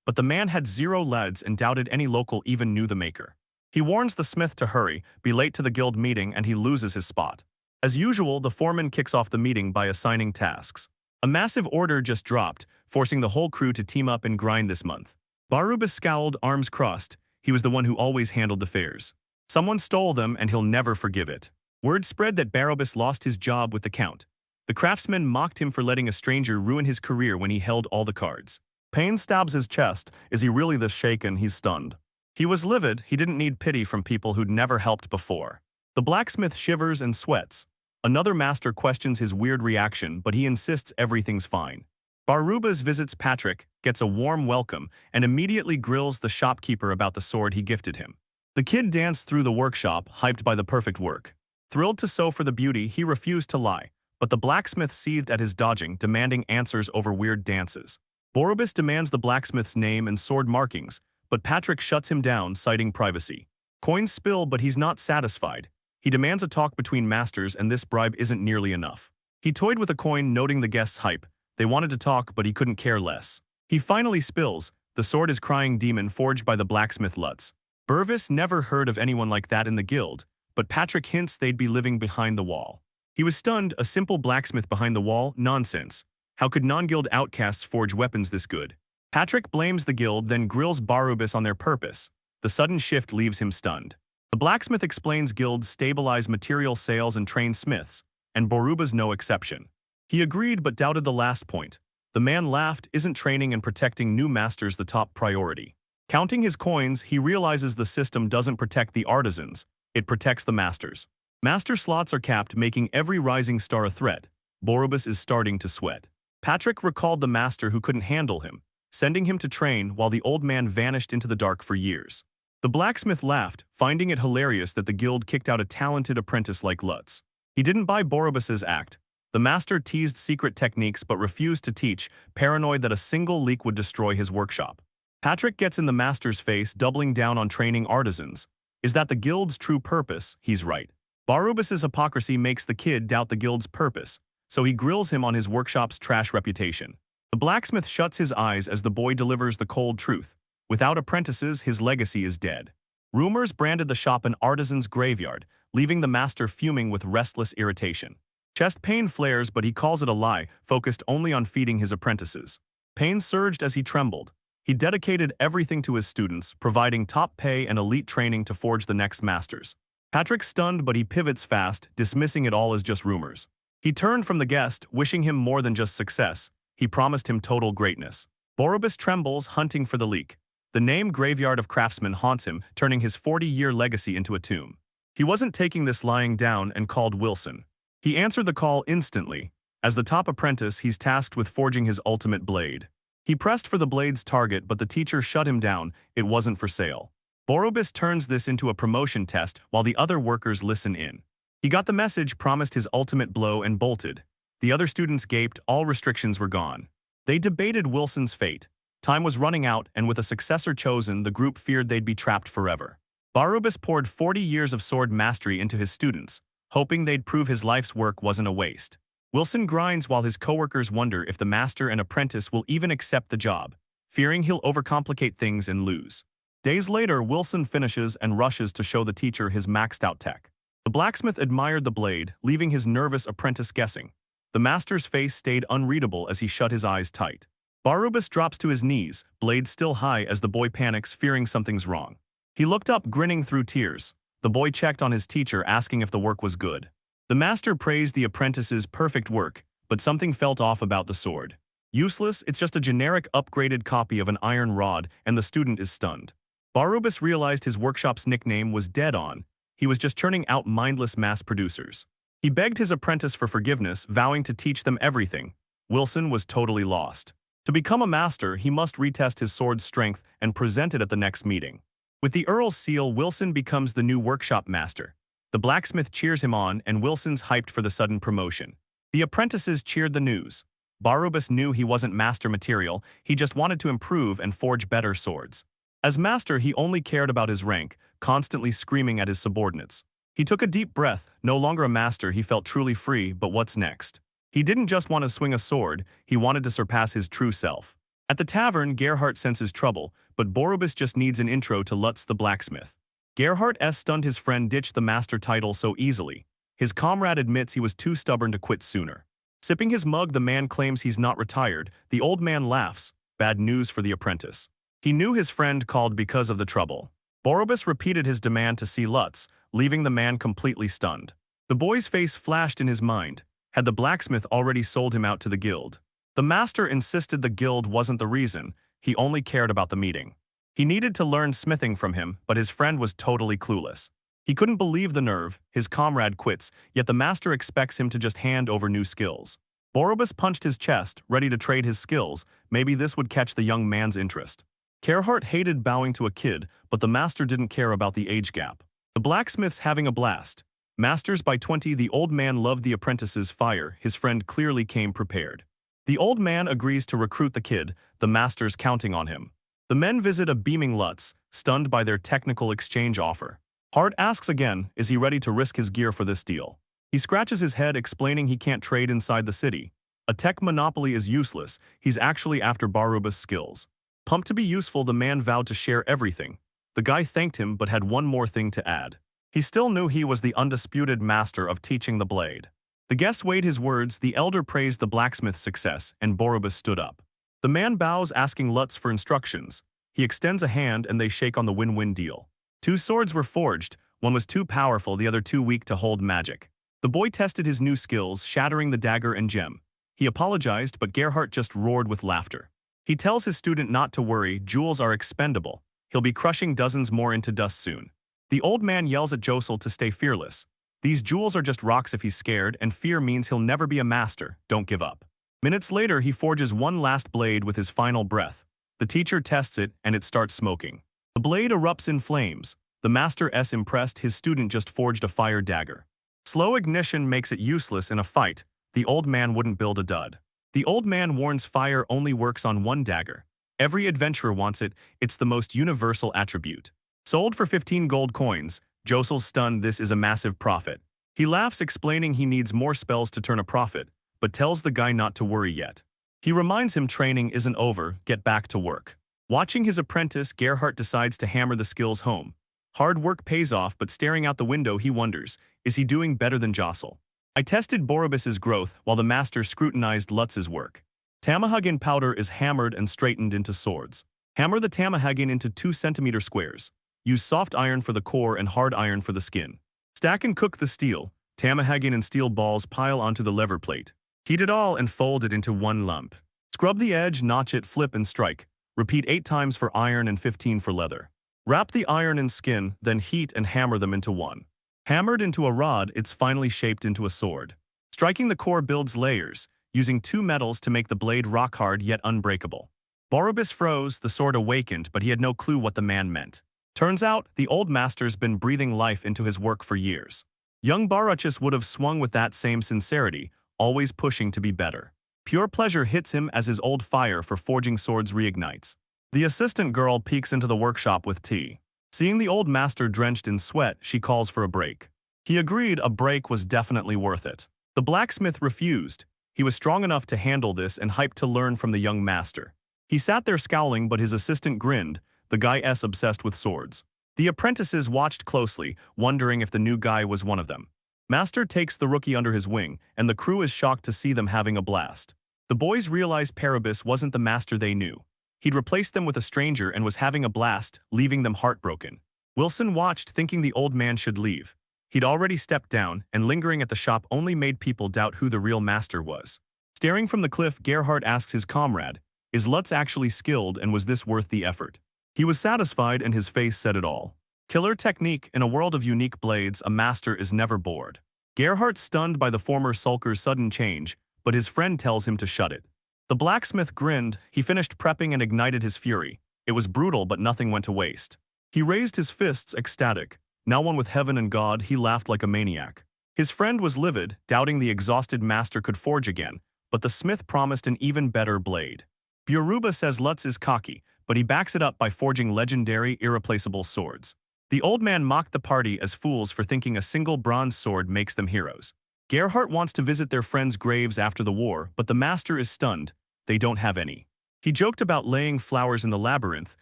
but the man had 0 leads and doubted any local even knew the maker. He warns the smith to hurry, be late to the guild meeting, and he loses his spot. As usual, the foreman kicks off the meeting by assigning tasks. A massive order just dropped, forcing the whole crew to team up and grind this month. Barubus scowled, arms crossed. He was the one who always handled the fares. Someone stole them and he'll never forgive it. Word spread that Barubus lost his job with the Count. The craftsman mocked him for letting a stranger ruin his career when he held all the cards. Pain stabs his chest. Is he really this shaken? He's stunned. He was livid. He didn't need pity from people who'd never helped before. The blacksmith shivers and sweats. Another master questions his weird reaction, but he insists everything's fine. Barubus visits Patrick, gets a warm welcome, and immediately grills the shopkeeper about the sword he gifted him. The kid danced through the workshop, hyped by the perfect work. Thrilled to sew for the beauty, he refused to lie, but the blacksmith seethed at his dodging, demanding answers over weird dances. Barubus demands the blacksmith's name and sword markings, but Patrick shuts him down, citing privacy. Coins spill, but he's not satisfied. He demands a talk between masters, and this bribe isn't nearly enough. He toyed with a coin, noting the guest's hype. They wanted to talk, but he couldn't care less. He finally spills. The sword is crying demon forged by the blacksmith Lutz. Barubus never heard of anyone like that in the guild, but Patrick hints they'd be living behind the wall. He was stunned. A simple blacksmith behind the wall? Nonsense. How could non-guild outcasts forge weapons this good? Patrick blames the guild, then grills Barubus on their purpose. The sudden shift leaves him stunned. The blacksmith explains guilds stabilize material sales and train smiths, and Barubus no exception. He agreed but doubted the last point. The man laughed. Isn't training and protecting new masters the top priority? Counting his coins, he realizes the system doesn't protect the artisans, it protects the masters. Master slots are capped, making every rising star a threat. Barubus is starting to sweat. Patrick recalled the master who couldn't handle him, sending him to train while the old man vanished into the dark for years. The blacksmith laughed, finding it hilarious that the guild kicked out a talented apprentice like Lutz. He didn't buy Barubus's act. The master teased secret techniques but refused to teach, paranoid that a single leak would destroy his workshop. Patrick gets in the master's face, doubling down on training artisans. Is that the guild's true purpose? He's right. Barubus's hypocrisy makes the kid doubt the guild's purpose, so he grills him on his workshop's trash reputation. The blacksmith shuts his eyes as the boy delivers the cold truth. Without apprentices, his legacy is dead. Rumors branded the shop an artisan's graveyard, leaving the master fuming with restless irritation. Chest pain flares, but he calls it a lie, focused only on feeding his apprentices. Pain surged as he trembled. He dedicated everything to his students, providing top pay and elite training to forge the next masters. Patrick's stunned, but he pivots fast, dismissing it all as just rumors. He turned from the guest, wishing him more than just success. He promised him total greatness. Barubus trembles, hunting for the leak. The name Graveyard of Craftsmen haunts him, turning his 40-year legacy into a tomb. He wasn't taking this lying down and called Wilson. He answered the call instantly. As the top apprentice, he's tasked with forging his ultimate blade. He pressed for the blade's target, but the teacher shut him down. It wasn't for sale. Barubus turns this into a promotion test while the other workers listen in. He got the message, promised his ultimate blow, and bolted. The other students gaped. All restrictions were gone. They debated Wilson's fate. Time was running out, and with a successor chosen, the group feared they'd be trapped forever. Barubus poured 40 years of sword mastery into his students, hoping they'd prove his life's work wasn't a waste. Wilson grinds while his coworkers wonder if the master and apprentice will even accept the job, fearing he'll overcomplicate things and lose. Days later, Wilson finishes and rushes to show the teacher his maxed-out tech. The blacksmith admired the blade, leaving his nervous apprentice guessing. The master's face stayed unreadable as he shut his eyes tight. Barubus drops to his knees, blade still high as the boy panics, fearing something's wrong. He looked up, grinning through tears. The boy checked on his teacher, asking if the work was good. The master praised the apprentice's perfect work, but something felt off about the sword. Useless, it's just a generic upgraded copy of an iron rod, and the student is stunned. Barubus realized his workshop's nickname was Dead On. He was just churning out mindless mass producers. He begged his apprentice for forgiveness, vowing to teach them everything. Wilson was totally lost. To become a master, he must retest his sword's strength and present it at the next meeting. With the Earl's seal, Wilson becomes the new workshop master. The blacksmith cheers him on and Wilson's hyped for the sudden promotion. The apprentices cheered the news. Barubus knew he wasn't master material, he just wanted to improve and forge better swords. As master, he only cared about his rank, constantly screaming at his subordinates. He took a deep breath. No longer a master, he felt truly free, but what's next? He didn't just want to swing a sword, he wanted to surpass his true self. At the tavern, Gerhardt senses trouble, but Borubus just needs an intro to Lutz the blacksmith. Gerhardt stunned his friend ditched the master title so easily. His comrade admits he was too stubborn to quit sooner. Sipping his mug, the man claims he's not retired. The old man laughs. Bad news for the apprentice. He knew his friend called because of the trouble. Borubus repeated his demand to see Lutz, leaving the man completely stunned. The boy's face flashed in his mind. Had the blacksmith already sold him out to the guild? The master insisted the guild wasn't the reason, he only cared about the meeting. He needed to learn smithing from him, but his friend was totally clueless. He couldn't believe the nerve, his comrade quits, yet the master expects him to just hand over new skills. Borubus punched his chest, ready to trade his skills. Maybe this would catch the young man's interest. Gerhardt hated bowing to a kid, but the master didn't care about the age gap. The blacksmith's having a blast. Masters by 20, the old man loved the apprentice's fire, his friend clearly came prepared. The old man agrees to recruit the kid, the master's counting on him. The men visit a beaming Lutz, stunned by their technical exchange offer. Hart asks again, is he ready to risk his gear for this deal? He scratches his head explaining he can't trade inside the city. A tech monopoly is useless, he's actually after Barubus' skills. Pumped to be useful, the man vowed to share everything. The guy thanked him but had one more thing to add. He still knew he was the undisputed master of teaching the blade. The guest weighed his words, the elder praised the blacksmith's success, and Borubus stood up. The man bows, asking Lutz for instructions. He extends a hand and they shake on the win-win deal. 2 swords were forged, one was too powerful, the other too weak to hold magic. The boy tested his new skills, shattering the dagger and gem. He apologized, but Gerhardt just roared with laughter. He tells his student not to worry, jewels are expendable. He'll be crushing dozens more into dust soon. The old man yells at Josel to stay fearless. These jewels are just rocks if he's scared, and fear means he'll never be a master, don't give up. Minutes later, he forges one last blade with his final breath. The teacher tests it, and it starts smoking. The blade erupts in flames. The master's impressed, his student just forged a fire dagger. Slow ignition makes it useless in a fight. The old man wouldn't build a dud. The old man warns fire only works on one dagger. Every adventurer wants it, it's the most universal attribute. Sold for 15 gold coins, Josel's stunned, this is a massive profit. He laughs, explaining he needs more spells to turn a profit, but tells the guy not to worry yet. He reminds him training isn't over, get back to work. Watching his apprentice, Gerhardt decides to hammer the skills home. Hard work pays off, but staring out the window he wonders, is he doing better than Josel? I tested Borubus's growth while the master scrutinized Lutz's work. Tamahagin powder is hammered and straightened into swords. Hammer the Tamahagin into 2 centimeter squares. Use soft iron for the core and hard iron for the skin. Stack and cook the steel. Tamahagin and steel balls pile onto the lever plate. Heat it all and fold it into one lump. Scrub the edge, notch it, flip and strike. Repeat 8 times for iron and 15 for leather. Wrap the iron in skin, then heat and hammer them into one. Hammered into a rod, it's finally shaped into a sword. Striking the core builds layers, using 2 metals to make the blade rock hard yet unbreakable. Borubus froze, the sword awakened, but he had no clue what the man meant. Turns out, the old master's been breathing life into his work for years. Young Baruchus would have swung with that same sincerity, always pushing to be better. Pure pleasure hits him as his old fire for forging swords reignites. The assistant girl peeks into the workshop with tea. Seeing the old master drenched in sweat, she calls for a break. He agreed a break was definitely worth it. The blacksmith refused. He was strong enough to handle this and hyped to learn from the young master. He sat there scowling, but his assistant grinned, the guy's obsessed with swords. The apprentices watched closely, wondering if the new guy was one of them. Master takes the rookie under his wing, and the crew is shocked to see them having a blast. The boys realize Parabus wasn't the master they knew. He'd replaced them with a stranger and was having a blast, leaving them heartbroken. Wilson watched, thinking the old man should leave. He'd already stepped down, and lingering at the shop only made people doubt who the real master was. Staring from the cliff, Gerhardt asks his comrade, is Lutz actually skilled and was this worth the effort? He was satisfied and his face said it all. Killer technique, in a world of unique blades, a master is never bored. Gerhardt stunned by the former sulker's sudden change, but his friend tells him to shut it. The blacksmith grinned, he finished prepping and ignited his fury. It was brutal, but nothing went to waste. He raised his fists, ecstatic. Now one with heaven and God, he laughed like a maniac. His friend was livid, doubting the exhausted master could forge again, but the smith promised an even better blade. Byoruba says Lutz is cocky, but he backs it up by forging legendary, irreplaceable swords. The old man mocked the party as fools for thinking a single bronze sword makes them heroes. Gerhardt wants to visit their friends' graves after the war, but the master is stunned. They don't have any. He joked about laying flowers in the labyrinth,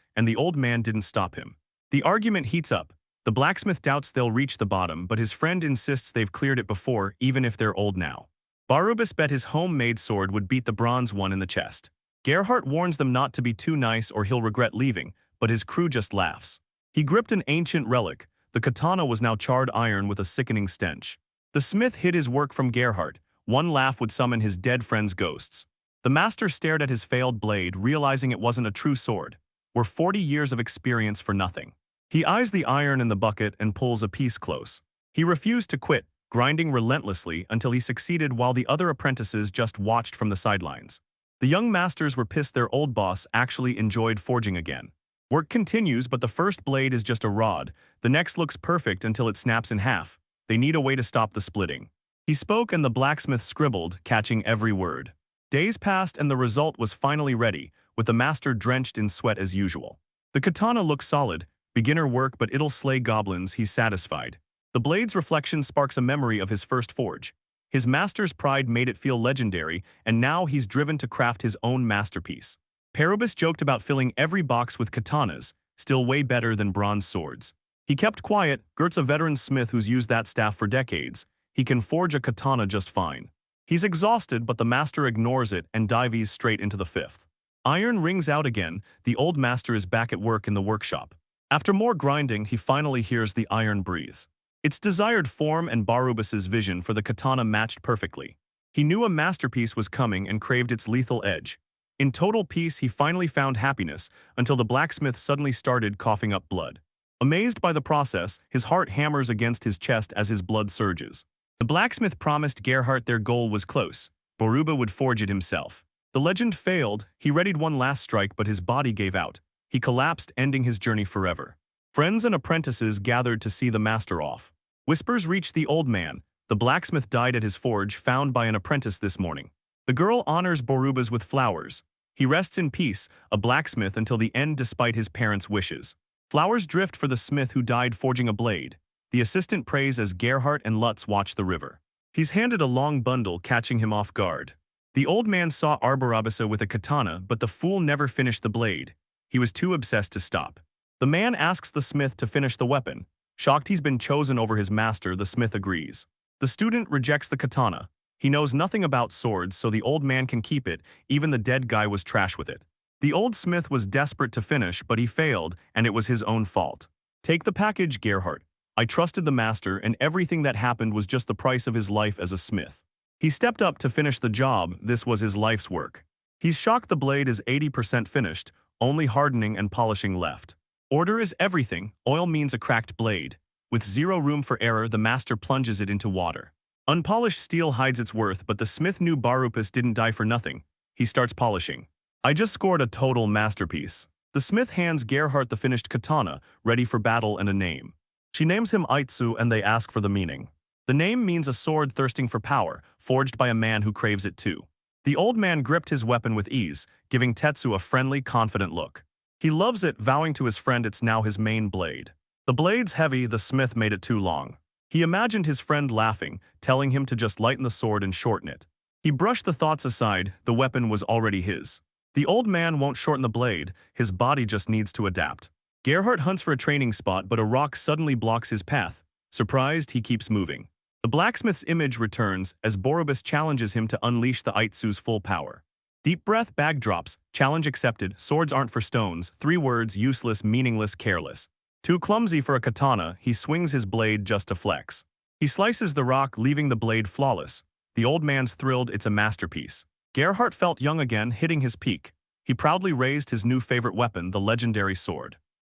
and the old man didn't stop him. The argument heats up. The blacksmith doubts they'll reach the bottom, but his friend insists they've cleared it before, even if they're old now. Barubas bet his homemade sword would beat the bronze one in the chest. Gerhardt warns them not to be too nice or he'll regret leaving, but his crew just laughs. He gripped an ancient relic. The katana was now charred iron with a sickening stench. The smith hid his work from Gerhardt. One laugh would summon his dead friend's ghosts. The master stared at his failed blade, realizing it wasn't a true sword. Were 40 years of experience for nothing. He eyes the iron in the bucket and pulls a piece close. He refused to quit, grinding relentlessly until he succeeded while the other apprentices just watched from the sidelines. The young masters were pissed their old boss actually enjoyed forging again. Work continues, but the first blade is just a rod. The next looks perfect until it snaps in half. They need a way to stop the splitting. He spoke and the blacksmith scribbled, catching every word. Days passed and the result was finally ready, with the master drenched in sweat as usual. The katana looked solid, beginner work, but it'll slay goblins, he's satisfied. The blade's reflection sparks a memory of his first forge. His master's pride made it feel legendary, and now he's driven to craft his own masterpiece. Parubas joked about filling every box with katanas, still way better than bronze swords. He kept quiet. Gert's a veteran smith who's used that staff for decades. He can forge a katana just fine. He's exhausted, but the master ignores it and dives straight into the fifth. Iron rings out again. The old master is back at work in the workshop. After more grinding, he finally hears the iron breathe. Its desired form and Barubas's vision for the katana matched perfectly. He knew a masterpiece was coming and craved its lethal edge. In total peace, he finally found happiness until the blacksmith suddenly started coughing up blood. Amazed by the process, his heart hammers against his chest as his blood surges. The blacksmith promised Gerhardt their goal was close. Boruba would forge it himself. The legend failed. He readied one last strike, but his body gave out. He collapsed, ending his journey forever. Friends and apprentices gathered to see the master off. Whispers reached the old man. The blacksmith died at his forge, found by an apprentice this morning. The girl honors Borubas with flowers. He rests in peace, a blacksmith until the end despite his parents' wishes. Flowers drift for the smith who died forging a blade. The assistant prays as Gerhardt and Lutz watch the river. He's handed a long bundle, catching him off guard. The old man saw Arborabasa with a katana, but the fool never finished the blade. He was too obsessed to stop. The man asks the smith to finish the weapon. Shocked he's been chosen over his master, the smith agrees. The student rejects the katana. He knows nothing about swords, so the old man can keep it. Even the dead guy was trash with it. The old smith was desperate to finish, but he failed, and it was his own fault. Take the package, Gerhardt. I trusted the master, and everything that happened was just the price of his life as a smith. He stepped up to finish the job. This was his life's work. He's shocked the blade is 80% finished, only hardening and polishing left. Order is everything. Oil means a cracked blade. With zero room for error, the master plunges it into water. Unpolished steel hides its worth, but the smith knew Barubas didn't die for nothing. He starts polishing. I just scored a total masterpiece. The smith hands Gerhardt the finished katana, ready for battle and a name. She names him Aitsu and they ask for the meaning. The name means a sword thirsting for power, forged by a man who craves it too. The old man gripped his weapon with ease, giving Tetsu a friendly, confident look. He loves it, vowing to his friend it's now his main blade. The blade's heavy, the smith made it too long. He imagined his friend laughing, telling him to just lighten the sword and shorten it. He brushed the thoughts aside. The weapon was already his. The old man won't shorten the blade, his body just needs to adapt. Gerhardt hunts for a training spot, but a rock suddenly blocks his path. Surprised, he keeps moving. The blacksmith's image returns as Borubas challenges him to unleash the Aitsu's full power. Deep breath, bag drops, challenge accepted, swords aren't for stones, 3 words, useless, meaningless, careless. Too clumsy for a katana, he swings his blade just to flex. He slices the rock, leaving the blade flawless. The old man's thrilled, it's a masterpiece. Gerhardt felt young again, hitting his peak. He proudly raised his new favorite weapon, the legendary sword.